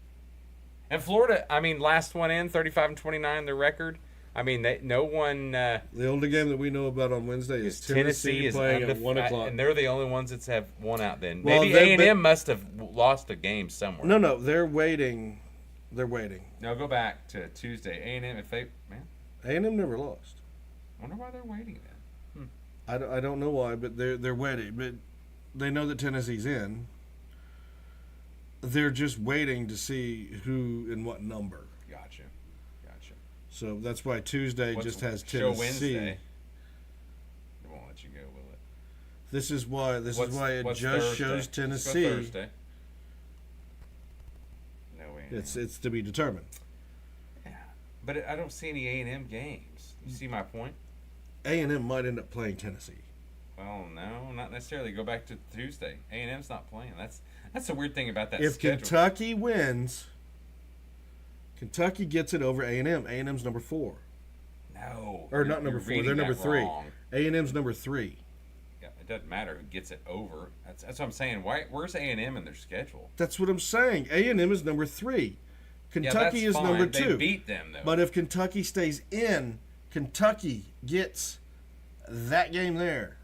And Florida, I mean, last one in, 35-29, their record. I mean, no one. The only game that we know about on Wednesday is Tennessee is playing at 1 o'clock. and they're the only ones that have won out. Then Well, maybe they- A&M must have lost a game somewhere. No, they're waiting. They're waiting. No, go back to Tuesday. A&M, if they A&M never lost. I wonder why they're waiting then. I don't know why, but they're waiting. But they know that Tennessee's in. They're just waiting to see who and what number. Gotcha. So that's why Tuesday just has show Tennessee. Wednesday? It won't let you go, will it? This is why it What's just Thursday? shows Let's go Tennessee. Thursday. No A&M. It's to be determined. Yeah, but I don't see any A&M games. You see my point? A&M might end up playing Tennessee. Well, no, not necessarily. Go back to Tuesday. A&M's not playing. That's the weird thing about that If schedule. Kentucky wins, Kentucky gets it over A&M. A&M's number 4. No. Or not number you're 4. reading They're number that 3. wrong. A&M's number 3. Yeah, it doesn't matter who gets it over. That's what I'm saying. Where's A&M in their schedule? That's what I'm saying. A&M is number 3. Kentucky is fine. number They 2. beat them, though. But if Kentucky stays in, Kentucky gets that game there.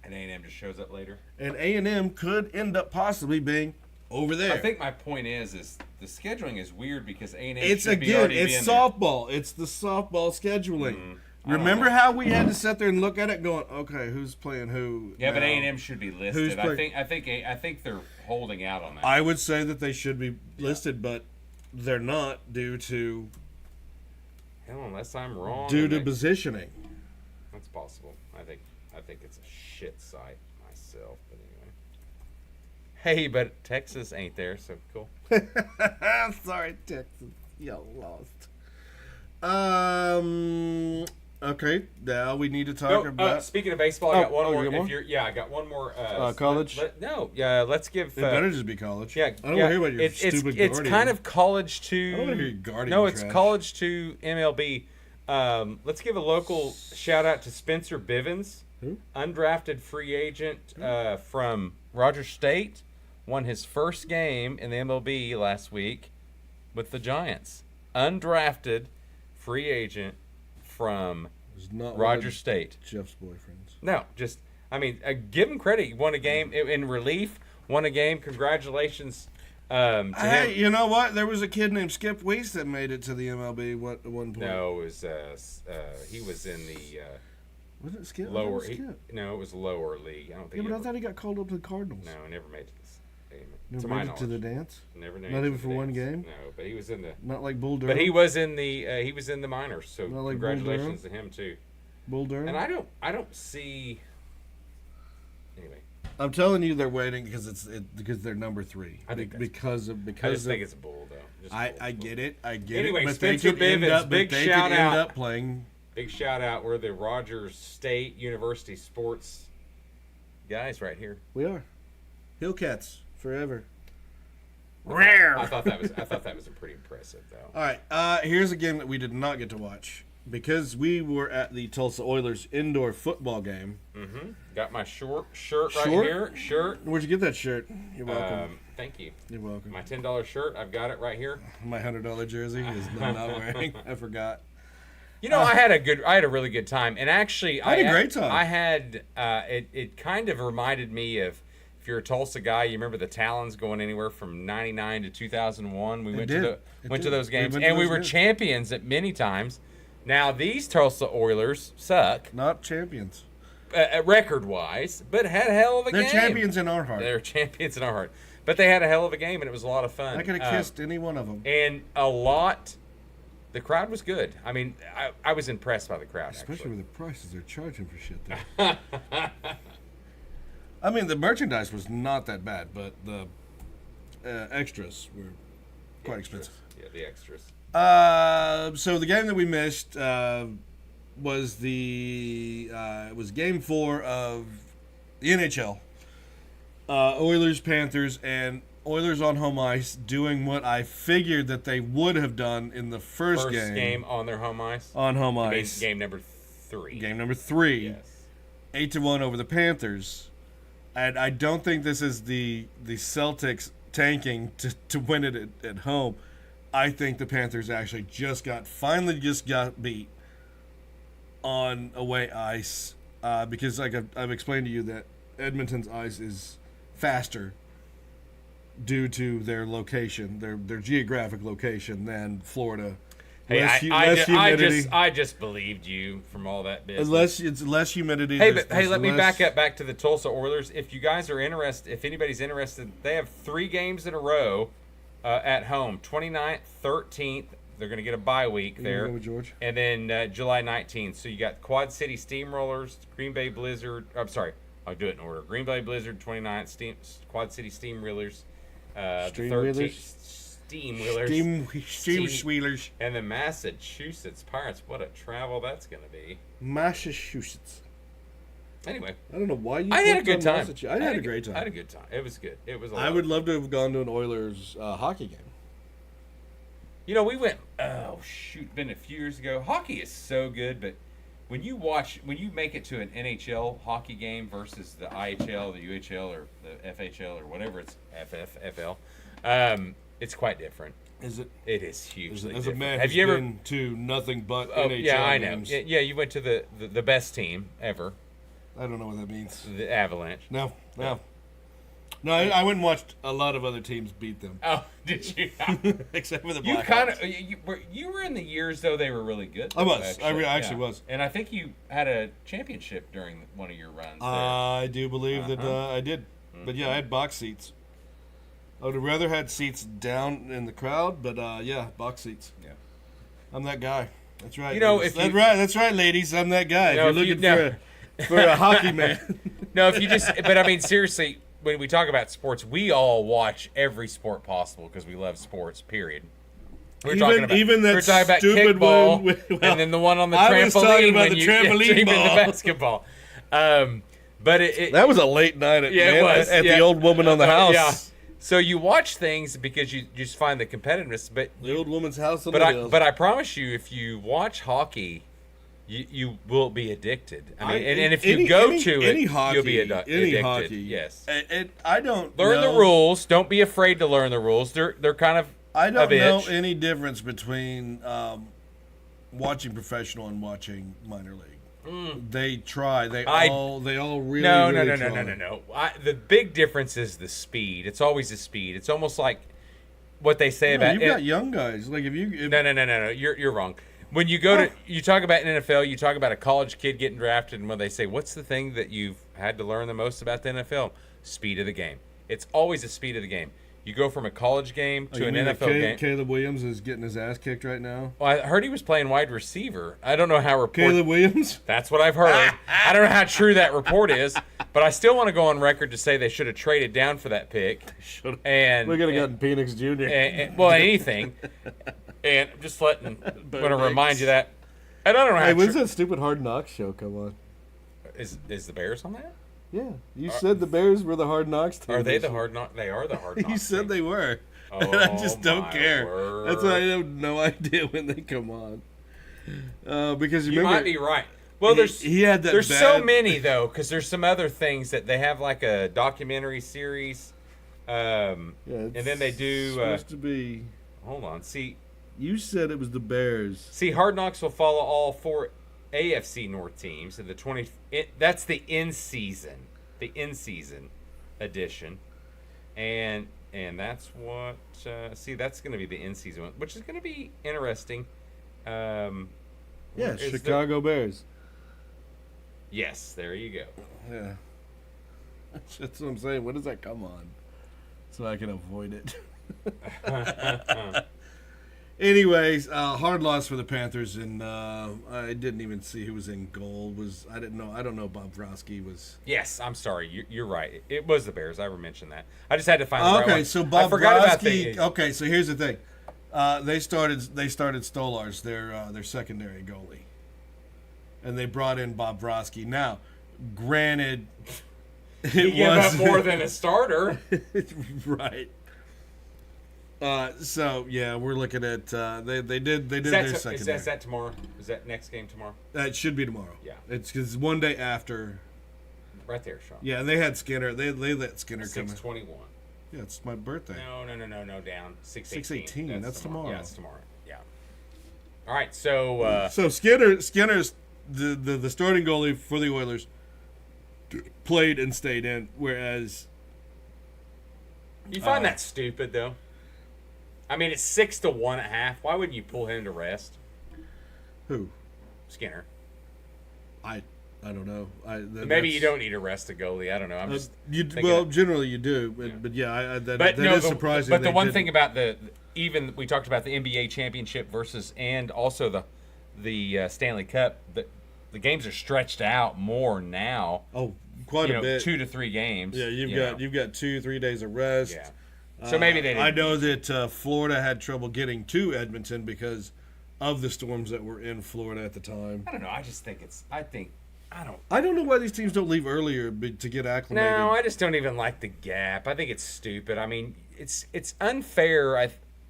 And A&M just shows up later. And A&M could end up possibly being over there. I think my point is the scheduling is weird because A&M It's should be again, already it's in there. softball. It's the softball scheduling. I don't Remember know. how we had to sit there and look at it, going, "Okay, who's playing who?" Yeah, but now? A&M should be Who's listed. playing- I think they're holding out on that. I would say that they should be listed, but they're not due to Hell, unless I'm wrong. due and to they- positioning. That's possible. I think it's a shit site myself, but anyway. Hey, but Texas ain't there, so cool. Sorry, Texas, y'all lost. Okay, now we need to talk about Speaking of baseball, I got one more. you got If you're, I got one more. College? Let's give. It better just be college. Yeah, I don't want to hear about your stupid It's Guardian. kind of college to. I don't want to hear your Guardian. No, it's trash. college to MLB. Let's give a local shout out to Spencer Bivens, Who? undrafted free agent from Rogers State, won his first game in the MLB last week with the Giants. Undrafted free agent from It's not one Rogers of State. Jeff's boyfriends. No, just give him credit. He won a game in relief. Won a game. Congratulations to Hey, him. you know what? There was a kid named Skip Weiss that made it to the MLB at one point. No, it was he was in the Was it Skip? lower. It was Skip. No, it was lower league. I don't Yeah, think. but he I ever, thought he got called up to the Cardinals. no, he never made it to this game. Never to my made it to the knowledge. dance. Never Not even for one game? No, but he was in the. Not like Bull Durham. But he was in the minors. So Not like Bull congratulations to him too. Bull Durham. And I don't see. Anyway, I'm telling you, they're waiting because they're number 3. I think that's- because I just of think it's a bull though. Just a bull. I get it. I get Anyway, it. But Spencer they could end Bivens, up, big but they shout could end out. up playing. Big shout out. We're the Rogers State University sports guys right here. We are Hillcats forever. I thought that was a pretty impressive though. All right. Here's a game that we did not get to watch because we were at the Tulsa Oilers indoor football game. Mm-hmm. Got my shirt right Short? here. Shirt. Where'd you get that shirt? You're welcome. Thank you. You're welcome. My $10 shirt. I've got it right here. My $100 jersey is I'm not wearing. I forgot. You know, I had a really good time, and actually, I had a great time. I had it kind of reminded me of if if you're a Tulsa guy, you remember the Talons going anywhere from '99 to 2001. We went to those games, and we were champions at many times. Now these Tulsa Oilers suck, not champions, record-wise, but had a hell of a game. They're champions in our heart. They're champions in our heart, but they had a hell of a game, and it was a lot of fun. I could have kissed any one of them, and the crowd was good. I mean, I was impressed by the crowd, especially with the prices they're charging for shit there. I mean, the merchandise was not that bad, but the extras were quite expensive. Yeah, the extras. So the game that we missed was it was Game 4 of the NHL. Oilers, Panthers, and Oilers on home ice doing what I figured that they would have done in the first game. First game on their home ice? On home ice. Game number 3. Game number 3. Yes. 8-1 over the Panthers. And I don't think this is the Celtics tanking to win it at home. I think the Panthers actually finally got beat on away ice because like I've explained to you that Edmonton's ice is faster due to their location, their geographic location than Florida. Hey, less humidity. I just believed you from all that business. It's less humidity. Let me back to the Tulsa Oilers. If you guys are interested, if anybody's interested, they have 3 games in a row at home. 29th, 13th. They're going to get a bye week there. With George. And then July 19th. So you got Quad City Steamrollers, Green Bay Blizzard. I'm sorry. I'll do it in order. Green Bay Blizzard, 29th. Quad City Steamrollers. Steamwheelers. And the Massachusetts Pirates. What a travel that's going to be. Massachusetts. Anyway. I don't know why you I had a good time. I had a great time. I had a good time. It was good. It was. I would love to have gone to an Oilers hockey game. You know, we went, been a few years ago. Hockey is so good, but when you make it to an NHL hockey game versus the IHL, the UHL, or the FHL, or whatever it's FFL, it's quite different. Is it? It is hugely different. As a man have who's you ever been to nothing but NHL yeah, I know. games. Yeah, you went to the best team ever. I don't know what that means. The Avalanche. No. I went and watched a lot of other teams beat them. Oh, did you? Except for the You Blackhawks. you were in the years though they were really good. I was. I actually was. And I think you had a championship during one of your runs. There. I do believe that I did. Mm-hmm. But yeah, I had box seats. I would have rather had seats down in the crowd, but yeah, box seats. Yeah, I'm that guy. That's right. You know, that's right, ladies. I'm that guy. You know, if you're looking for a hockey man. No, if you just. But I mean, seriously. When we talk about sports, we all watch every sport possible because we love sports. Period. We're talking about stupid kickball, one, and then the one on the trampoline. I was talking about the trampoline ball, the basketball. But that was a late night at the old woman on the house. Yeah. So you watch things because you just find the competitiveness. But the old woman's house. But I promise you, if you watch hockey. You will be addicted. I mean, and if you go to it, you'll be addicted. Hockey. Yes. I don't learn the rules. Don't be afraid to learn the rules. They're kind of. I don't know any difference between watching professional and watching minor league. They try. They all really. No. The big difference is the speed. It's always the speed. It's almost like what they say about. You've got young guys. Like No. You're wrong. When you go you talk about NFL, you talk about a college kid getting drafted, and when they say, what's the thing that you've had to learn the most about the NFL? Speed of the game. It's always the speed of the game. You go from a college game to an NFL game. Caleb Williams is getting his ass kicked right now. Well, I heard he was playing wide receiver. I don't know how Caleb Williams? That's what I've heard. I don't know how true that report is, but I still want to go on record to say they should have traded down for that pick. And we're going to get Penix Jr. Well, anything. And I'm just going to remind you that. I don't know how. Hey, when's that stupid Hard Knocks show come on? Is the Bears on that? Yeah, you said the Bears were the Hard Knocks team. Are they the Hard Knocks? They are the Hard Knocks. You said team. They were. Oh, and I just don't care. Word. That's why I have no idea when they come on. Because you might be right. Well, he had that. There's so many though, because there's some other things that they have, like a documentary series. And then they do. Supposed to be. Hold on. See. You said it was the Bears. See, Hard Knocks will follow all 4 AFC North teams in the 20. That's the in season. The in season. edition, and that's what. That's going to be the in-season one, which is going to be interesting. Yeah, Chicago Bears. Yes, there you go. Yeah. That's what I'm saying. When does that come on? So I can avoid it. Anyways, hard loss for the Panthers, and I didn't even see who was in goal. I don't know. Bobrovsky was. Yes, I'm sorry. You're right. It was the Bears. I mentioned that. I just had to find the right one. So I forgot about Bobrovsky. Okay, so here's the thing. They started Stolars, their secondary goalie, and they brought in Bobrovsky. Now, granted, he gave up more than a starter, right? So yeah, we're looking at they did their secondary. Is that tomorrow? Is that next game tomorrow? It should be tomorrow. Yeah, it's one day after. Right there, Sean. Yeah, and they had Skinner. They let Skinner come in. 6:21. Yeah, it's my birthday. No, down 6:18. 6:18. That's tomorrow. Yeah, it's tomorrow. Yeah. All right, so so Skinner's the starting goalie for the Oilers played and stayed in, whereas you find that stupid though. I mean, it's 6-1.5. Why wouldn't you pull him to rest? Who? Skinner. I don't know. Maybe you don't need to rest a goalie. I don't know. I'm just generally you do, but yeah, that is surprising. But the one thing about even we talked about the NBA championship and also the Stanley Cup. The games are stretched out more now. Oh, quite a bit. 2 to 3 games. Yeah, you've got 2-3 days of rest. Yeah. So maybe they didn't. I know that Florida had trouble getting to Edmonton because of the storms that were in Florida at the time. I don't know. I don't know why these teams don't leave earlier to get acclimated. No, I just don't even like the gap. I think it's stupid. I mean, it's unfair.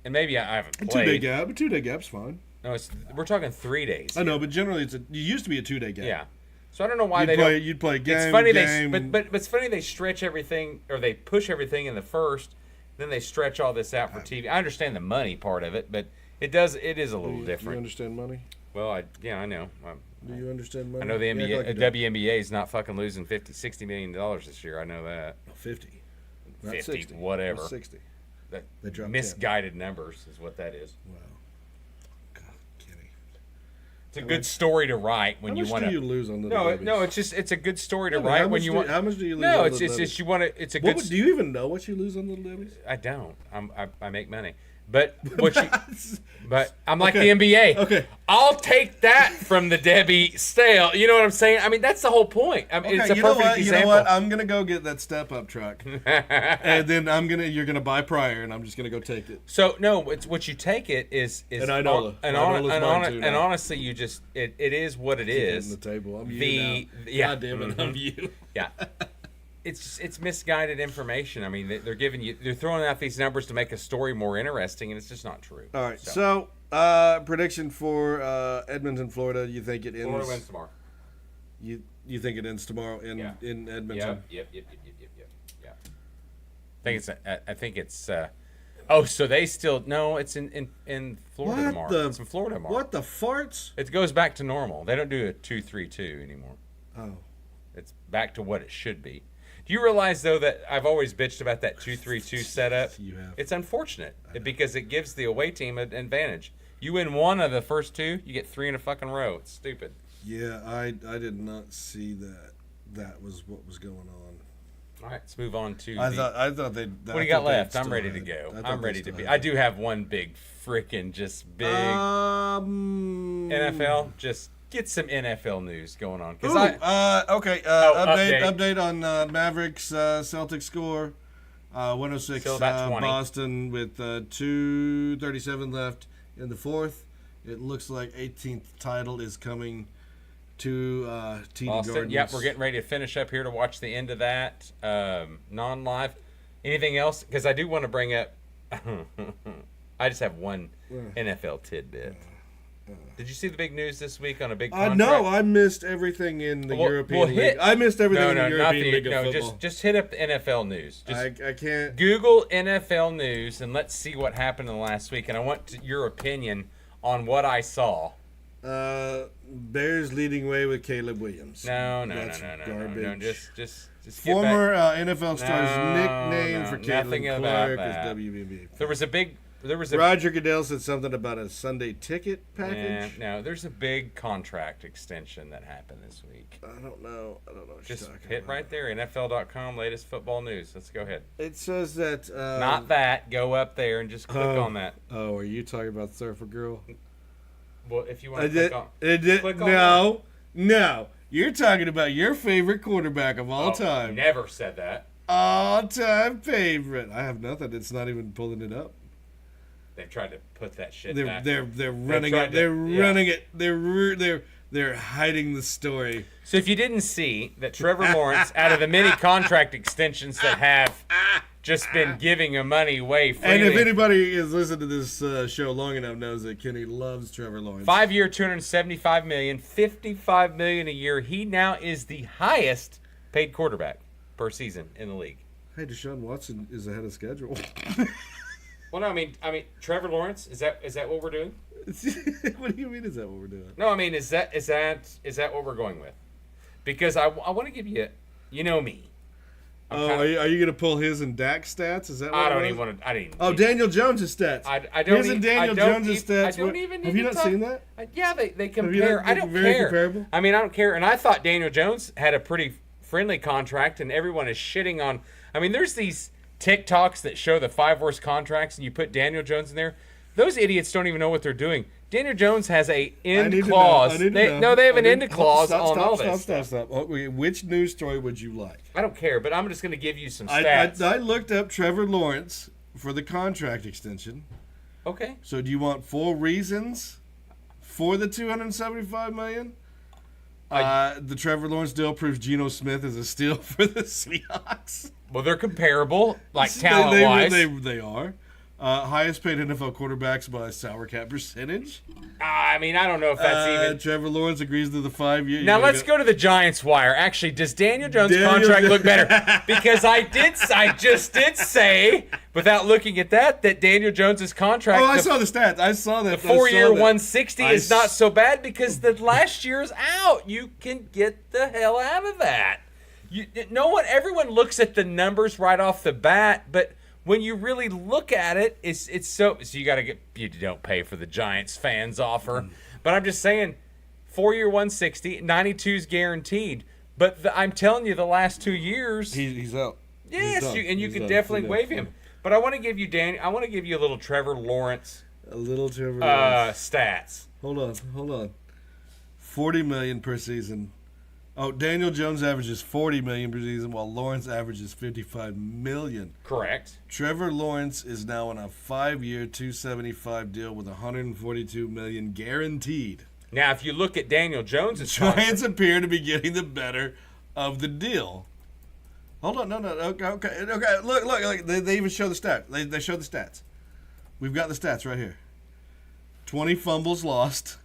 And maybe I haven't played. A 2-day gap's fine. No, we're talking 3 days. I know, but generally it used to be a 2-day gap. Yeah. So I don't know why You'd play game. It's funny game. but it's funny they stretch everything or they push everything in the first, then they stretch all this out for TV. I understand the money part of it, but it is a little different. Do you understand money? Well, I know. Do you understand money? I know the WNBA is not fucking losing $60 million this year. I know that. 50. Not 50, 60. whatever. Not 60. They dropped misguided numbers is what that is. Wow. God, Kenny. It's a good story to write when you want to. How much do you lose on the No, it's a good story to write when you want. How much do you lose? No, on it's just you want to. It's a good. Do you even know what you lose on the Debbie's? I don't. I make money. But I'm like the NBA. Okay. I'll take that from the Debbie Stale. You know what I'm saying? I mean, that's the whole point. I mean, it's a perfect example. You know what? I'm gonna go get that step up truck, and then you're gonna buy Prior, and I'm just gonna go take it. So no, it's what you take it is and I know and honestly, you just it is what it is. The table. I'm you now. Yeah. God damn it, I'm you. Yeah. It's misguided information. I mean, they're throwing out these numbers to make a story more interesting, and it's just not true. All right, so prediction for Edmonton, Florida. You think it ends? Florida wins tomorrow. You think it ends tomorrow in Edmonton? Yep. I think it's. So they still it's in Florida tomorrow. It's in Florida tomorrow. What the farts? It goes back to normal. They don't do a 2-3-2 anymore. Oh, it's back to what it should be. Do you realize, though, that I've always bitched about that 2-3-2 setup? You have. It's unfortunate because it gives the away team an advantage. You win one of the first two, you get 3 in a fucking row. It's stupid. Yeah, I did not see that. That was what was going on. All right, let's move on to. I thought they. What do you got left? I'm ready to go. I'm ready to be. I do have one big freaking NFL. Just get some NFL news going on. Okay. Update on Mavericks Celtics score. 106 Boston with 2:37 left in the fourth. It looks like 18th title is coming to TD Boston. Gardens. Yep, we're getting ready to finish up here to watch the end of that non-live. Anything else? Because I do want to bring up. I just have one NFL tidbit. Did you see the big news this week on a big contract? No, I missed everything in the European League. I missed everything in the European League of football. Just hit up the NFL news. I can't. Google NFL news and let's see what happened in the last week. And I want your opinion on what I saw. Bears leading way with Caleb Williams. No. Garbage. Just Former get NFL star's nickname for nothing Caitlin about Clark is that. WBB. There was a Roger Goodell said something about a Sunday ticket package. no. There's a big contract extension that happened this week. I don't know. What Just you're talking hit about. right there. NFL.com, latest football news. Let's go ahead. It says that. Not that. Go up there and just click on that. Oh, are you talking about Surfer Girl? Well, if you want to click on. Click on No. You're talking about your favorite quarterback of all time. Never said that. All-time favorite. I have nothing. It's not even pulling it up. They've tried to put that shit back. They're running it. They're running it. They're hiding the story. So if you didn't see that Trevor Lawrence, out of the many contract extensions that have just been giving him money away freely. And if anybody has listened to this show long enough knows that Kenny loves Trevor Lawrence. 5-year, $275 million, $55 million a year. He now is the highest paid quarterback per season in the league. Hey, Deshaun Watson is ahead of schedule. Well, no, I mean, Trevor Lawrence, is that what we're doing? What do you mean? Is that what we're doing? No, I mean, is that what we're going with? Because I want to give you, you know me. Are you going to pull his and Dak's stats? Is that what I don't it even was? want to. I didn't. Oh, Daniel Jones' stats. I don't. His and Daniel Jones' stats. I don't even need have you to not talk, seen that? Yeah, they compare. I don't very care. Comparable? I mean, I don't care. And I thought Daniel Jones had a pretty friendly contract, and everyone is shitting on. I mean, there's these TikToks that show the 5 worst contracts, and you put Daniel Jones in there. Those idiots don't even know what they're doing. Daniel Jones has a end clause. They have an end clause on all this. Stop. Okay, which news story would you like? I don't care, but I'm just going to give you some stats. I looked up Trevor Lawrence for the contract extension. Okay. So do you want 4 reasons for the $275 million? The Trevor Lawrence deal proves Geno Smith is a steal for the Seahawks. Well, they're comparable, like talent-wise. They are. Highest paid NFL quarterbacks by salary cap percentage. I mean, I don't know if that's even. Trevor Lawrence agrees to the 5-year. Now let's go to the Giants wire. Actually, does Daniel Jones' contract look better? Because I just did say, without looking at that Daniel Jones' contract. Oh, I saw the stats. I saw that. The 4-year 160 is not so bad because the last year's out. You can get the hell out of that. Everyone looks at the numbers right off the bat, but when you really look at it, it's so you don't pay for the Giants fans offer. But I'm just saying, 4-year 160, 92's guaranteed. But I'm telling you, the last 2 years, he's out. Yes, you can definitely waive him. But I want to give you a little Trevor Lawrence. Stats. Hold on. $40 million per season. Oh, Daniel Jones averages $40 million per season, while Lawrence averages $55 million. Correct. Trevor Lawrence is now on a 5-year, $275 deal with $142 million guaranteed. Now, if you look at Daniel Jones' Giants appear to be getting the better of the deal. Hold on, no. Okay. Look. They even show the stats. They show the stats. We've got the stats right here. 20 fumbles lost.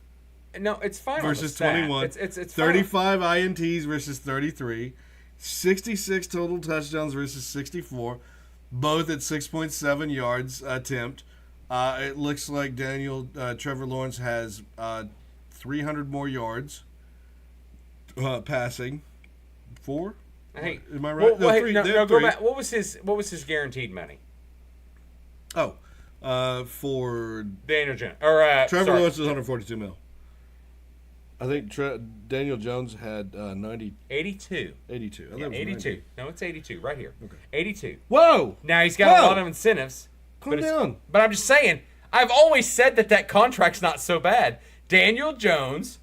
No, it's fine. Versus 21. It's 35 INTs versus 33. 66 total touchdowns versus 64. Both at 6.7 yards attempt. It looks like Trevor Lawrence has 300 more yards passing. 4? Hey, am I right? Go back. What was his guaranteed money? Oh, for Daniel Jones Trevor Lawrence is 142 mil. I think Daniel Jones had 82. 82. 82. Yeah, 82. No, it's 82 right here. Okay. 82. Whoa! Now he's got a lot of incentives. Calm down. But I'm just saying, I've always said that contract's not so bad. Daniel Jones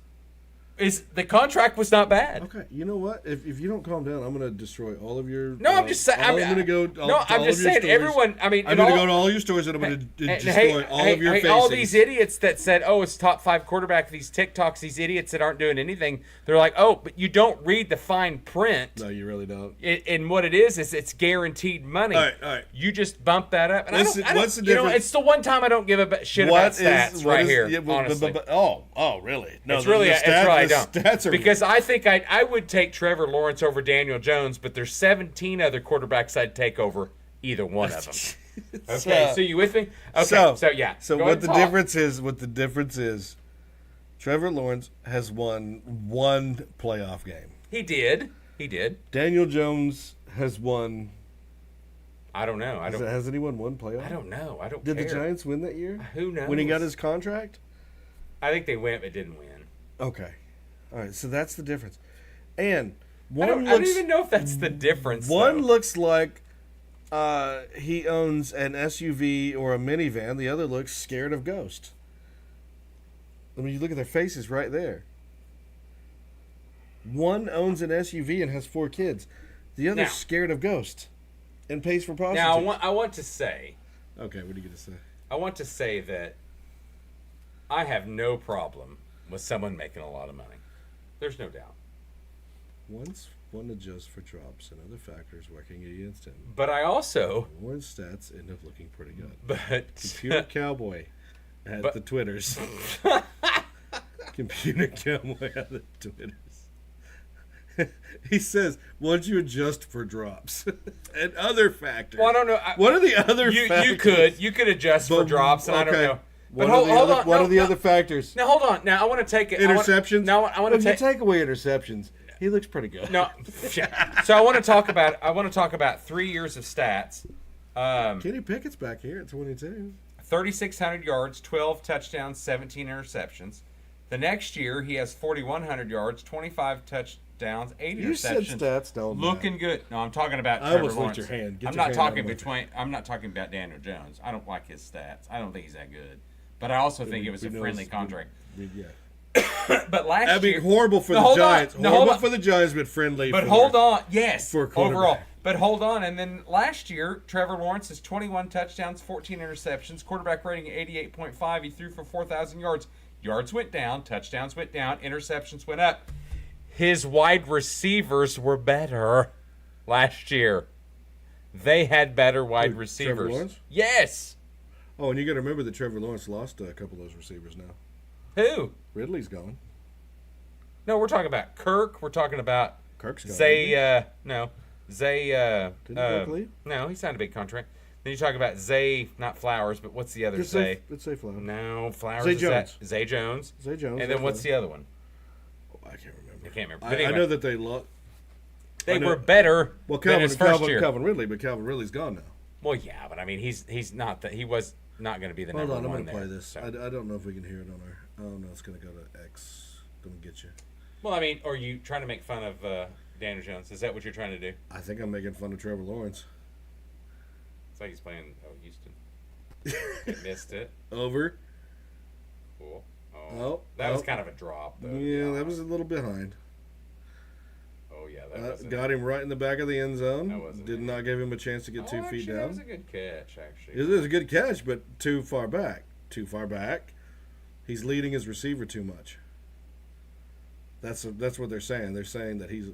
the contract was not bad. Okay, you know what? If you don't calm down, I'm going to destroy all of your. No, I'm just saying. I'm going to go. I'm just saying. Everyone. I mean, I'm going to go to all your stories, and I'm going to destroy all of your faces. All these idiots that said, "Oh, it's top 5 quarterback." These TikToks, these idiots that aren't doing anything. They're like, "Oh, but you don't read the fine print." No, you really don't. And what it is it's guaranteed money. All right. You just bump that up. And what's the difference? It's the one time I don't give a shit about stats right here. Yeah, honestly. Oh, really? No, it's really I don't. Stats are because I think I would take Trevor Lawrence over Daniel Jones, but there's 17 other quarterbacks I'd take over either one of them. Okay, so you with me? Okay, so yeah. So what the difference is Trevor Lawrence has won one playoff game. He did. Daniel Jones has won. I don't know. Hasn't he won one playoff? I don't know. I don't Did care. the Giants win that year? Who knows? When he got his contract? I think they went but didn't win. Okay. All right, so that's the difference. And I don't even know if that's the difference. One though. looks like he owns an SUV or a minivan. The other looks scared of ghosts. I mean, you look at their faces right there. One owns an SUV and has 4 kids. The other's scared of ghosts and pays for prostitutes. Now, I want to say... Okay, what are you going to say? I want to say that I have no problem with someone making a lot of money. There's no doubt. Once one adjusts for drops and other factors working against him. But I also... Warren's stats end up looking pretty good. But... Computer Cowboy at the Twitters. Computer Cowboy at the Twitters. He says, once you adjust for drops and other factors. Well, I don't know. What are the other factors? You could adjust for drops, and I don't know. But hold on. What are the other factors? Now, hold on. Now, I want to take it. Interceptions? I want to take away interceptions. He looks pretty good. No. So I want to talk about 3 years of stats. Kenny Pickett's back here at 22. 3,600 yards, 12 touchdowns, 17 interceptions. The next year, he has 4,100 yards, 25 touchdowns, 8 interceptions. You said stats don't looking good. No, I'm talking about I Trevor almost Lawrence. licked your hand. I'm not talking about Daniel Jones. I don't like his stats. I don't think he's that good. But I also think it was a friendly contract. Yeah. But last year, horrible for the Giants. Horrible for the Giants, but friendly. But hold on, yes, for overall. But hold on, and then last year, Trevor Lawrence has 21 touchdowns, 14 interceptions, quarterback rating 88.5. He threw for 4,000 yards. Yards went down, touchdowns went down, interceptions went up. His wide receivers were better last year. They had better wide receivers. Trevor Lawrence? Yes. Oh, and you got to remember that Trevor Lawrence lost a couple of those receivers now. Who? Ridley's gone. No, we're talking about Kirk. We're talking about Kirk's gone. No. Zay. Didn't Kirk leave? No, he signed a big contract. Then you talk about Zay, not Flowers, but what's the other Zay? Let's say Flowers. No, Flowers. Zay Jones. Zay Jones. Zay Jones. And then what's the other one? Oh, I can't remember. I can't remember. But anyway, I know that they lost. They were better than his first year. Calvin Ridley, but Calvin Ridley's gone now. Well, yeah, but I mean, he was not going to be the number one there. Hold on, I'm going to play this. So. I don't know if we can hear it on our... Oh, no, it's going to go to X. Going to get you. Well, I mean, are you trying to make fun of Daniel Jones? Is that what you're trying to do? I think I'm making fun of Trevor Lawrence. It's like he's playing Houston. He missed it. Over. Cool. Oh, that was kind of a drop, though. Yeah, that was a little behind. Oh, yeah. That got him right in the back of the end zone. That wasn't Did not give him a chance to get 2 feet down. That was a good catch, actually. It was a good catch, but too far back. Too far back. He's leading his receiver too much. That's what they're saying. They're saying that he's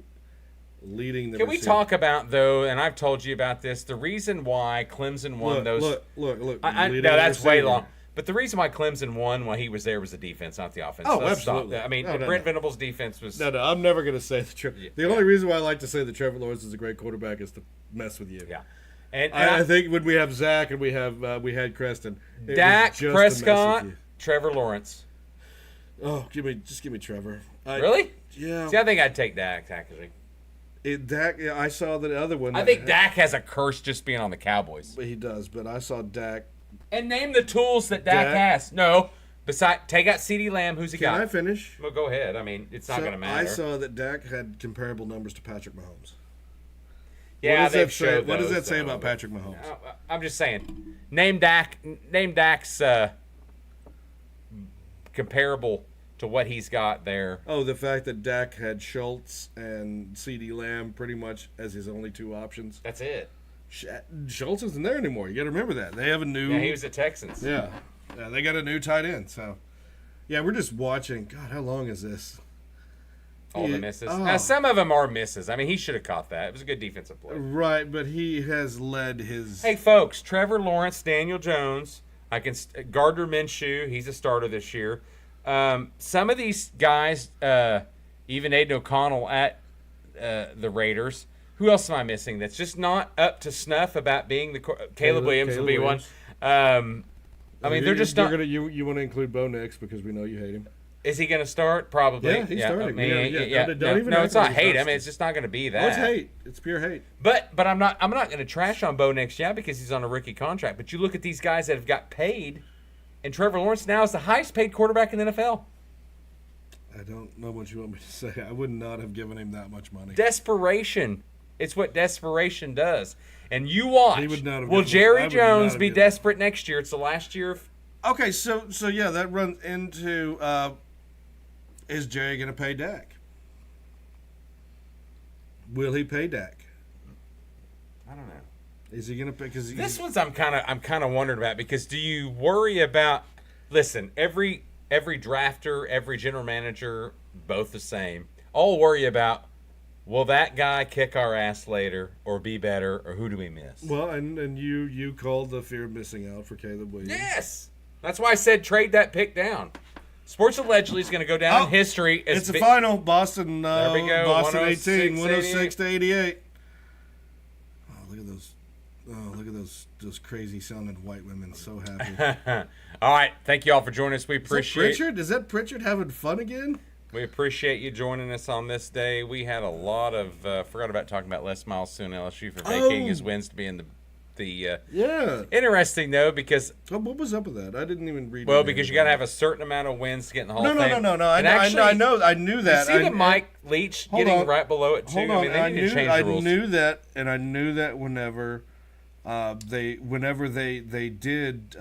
leading the receiver. Can we talk about, though, and I've told you about this, the reason why Clemson won those... Look. No, that's way long. But the reason why Clemson won while he was there was the defense, not the offense. Oh, Let's absolutely. Stop. I mean, Brent Venables' defense was... No, I'm never going to say the only reason why I like to say that Trevor Lawrence is a great quarterback is to mess with you. Yeah. And I think when we have Zach and we had Creston, Dak Prescott, Trevor Lawrence. Oh, give me Trevor. Really? Yeah. See, I think I'd take Dak, actually. Dak, yeah, I saw the other one. I think Dak has a curse just being on the Cowboys. He does, but I saw Dak. And name the tools that Dak has. No. Take out CeeDee Lamb. Who's he got? Can I finish? Well, go ahead. I mean, it's not going to matter. I saw that Dak had comparable numbers to Patrick Mahomes. Yeah, what does that say about Patrick Mahomes? I'm just saying. Name Dak's comparable to what he's got there. Oh, the fact that Dak had Schultz and CeeDee Lamb pretty much as his only 2 options. That's it. Schultz isn't there anymore. You got to remember that. They have a new... Yeah, he was at Texans. Yeah, they got a new tight end. So, yeah, we're just watching. God, how long is this? All the misses. Now, some of them are misses. I mean, he should have caught that. It was a good defensive play. Right, but he has led his... Hey, folks, Trevor Lawrence, Daniel Jones, Gardner Minshew, he's a starter this year. Some of these guys, even Aiden O'Connell at the Raiders. Who else am I missing that's just not up to snuff about being the Caleb Williams will be one. I mean, they're just not. You want to include Bo Nix because we know you hate him. Is he going to start? Probably. Yeah, he's starting. I mean, Don't even no, it's not act like hate. he's I mean, it's just not going to be that. Oh, it's hate. It's pure hate. But I'm not going to trash on Bo next year because he's on a rookie contract. But you look at these guys that have got paid, and Trevor Lawrence now is the highest paid quarterback in the NFL. I don't know what you want me to say. I would not have given him that much money. Desperation. It's what desperation does. And you watch. He would not have Will given- I Jerry would Jones not have be given- desperate next year? It's the last year of. Okay, so yeah, that runs into is Jerry going to pay Dak? Will he pay Dak? I don't know. Is he going to pay? Because This one's I'm kind of wondering about because do you worry about? Listen, every drafter, every general manager, both the same. All worry about. Will that guy kick our ass later or be better or who do we miss? Well, and you called the fear of missing out for Caleb Williams. Yes, that's why I said trade that pick down. Sports allegedly is going to go down in history. It's a final. Boston. There we go. Boston 18, 106 106 to 88. Oh, look at those. Oh, look at those crazy sounding white women. So happy. All right, thank you all for joining us. We appreciate. Pritchard? Is that Pritchard having fun again? We appreciate you joining us on this day. We had a lot of forgot about talking about Les Miles soon LSU for vacating his wins to be in the yeah. Interesting though because What was up with that? I didn't even read. well because you got to have a certain amount of wins to get in the Hall of Fame. No. I knew that. You see the Mike Leach getting right below it too. Hold on. I mean, they need to change the rules. I knew that, and I knew that whenever they did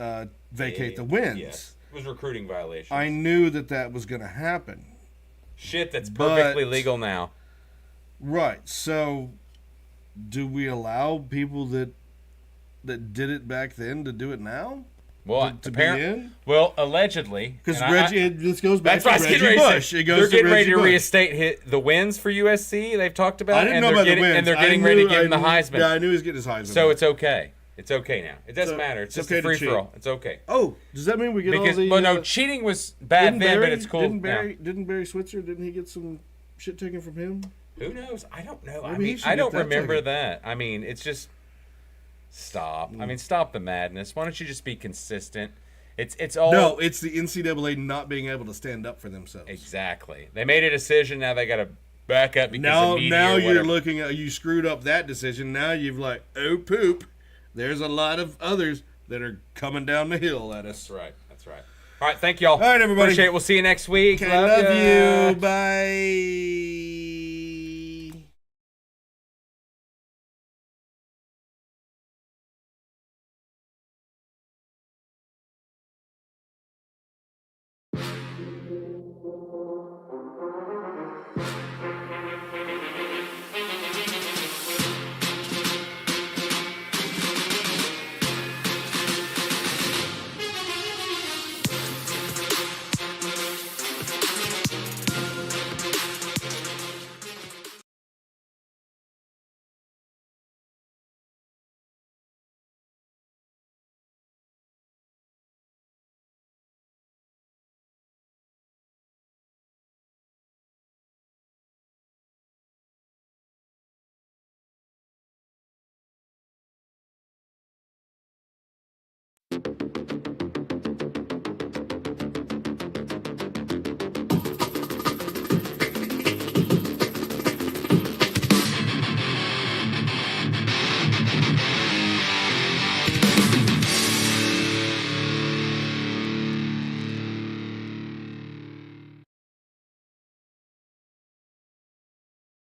vacate the wins, yes. It was recruiting violations. I knew that was going to happen. Shit, that's perfectly legal now. Right. So, do we allow people that did it back then to do it now? Well, to be in? Well, allegedly. Because this goes back that's to what Reggie Bush. They're getting ready to reinstate the wins for USC. They've talked about. I didn't know about the wins. And they're getting ready to give him the Heisman. Yeah, I knew he was getting his Heisman. So it's okay. It's okay now. It doesn't matter. It's just okay a free for all. It's okay. Oh, does that mean we get all the? Well, no, cheating was bad then, but it's cool Didn't now. Barry Switzer? Didn't he get some shit taken from him? Who knows? I don't know. Maybe I mean, I don't remember that. I mean, it's just stop. I mean, stop the madness. Why don't you just be consistent? It's all no. It's the NCAA not being able to stand up for themselves. Exactly. They made a decision. Now they got to back up because of media now or you're whatever. looking at you screwed up that decision. Now you've like poop. There's a lot of others that are coming down the hill at us. That's right. All right, thank y'all. All right, everybody. Appreciate it. We'll see you next week. Okay, love ya. you. Bye.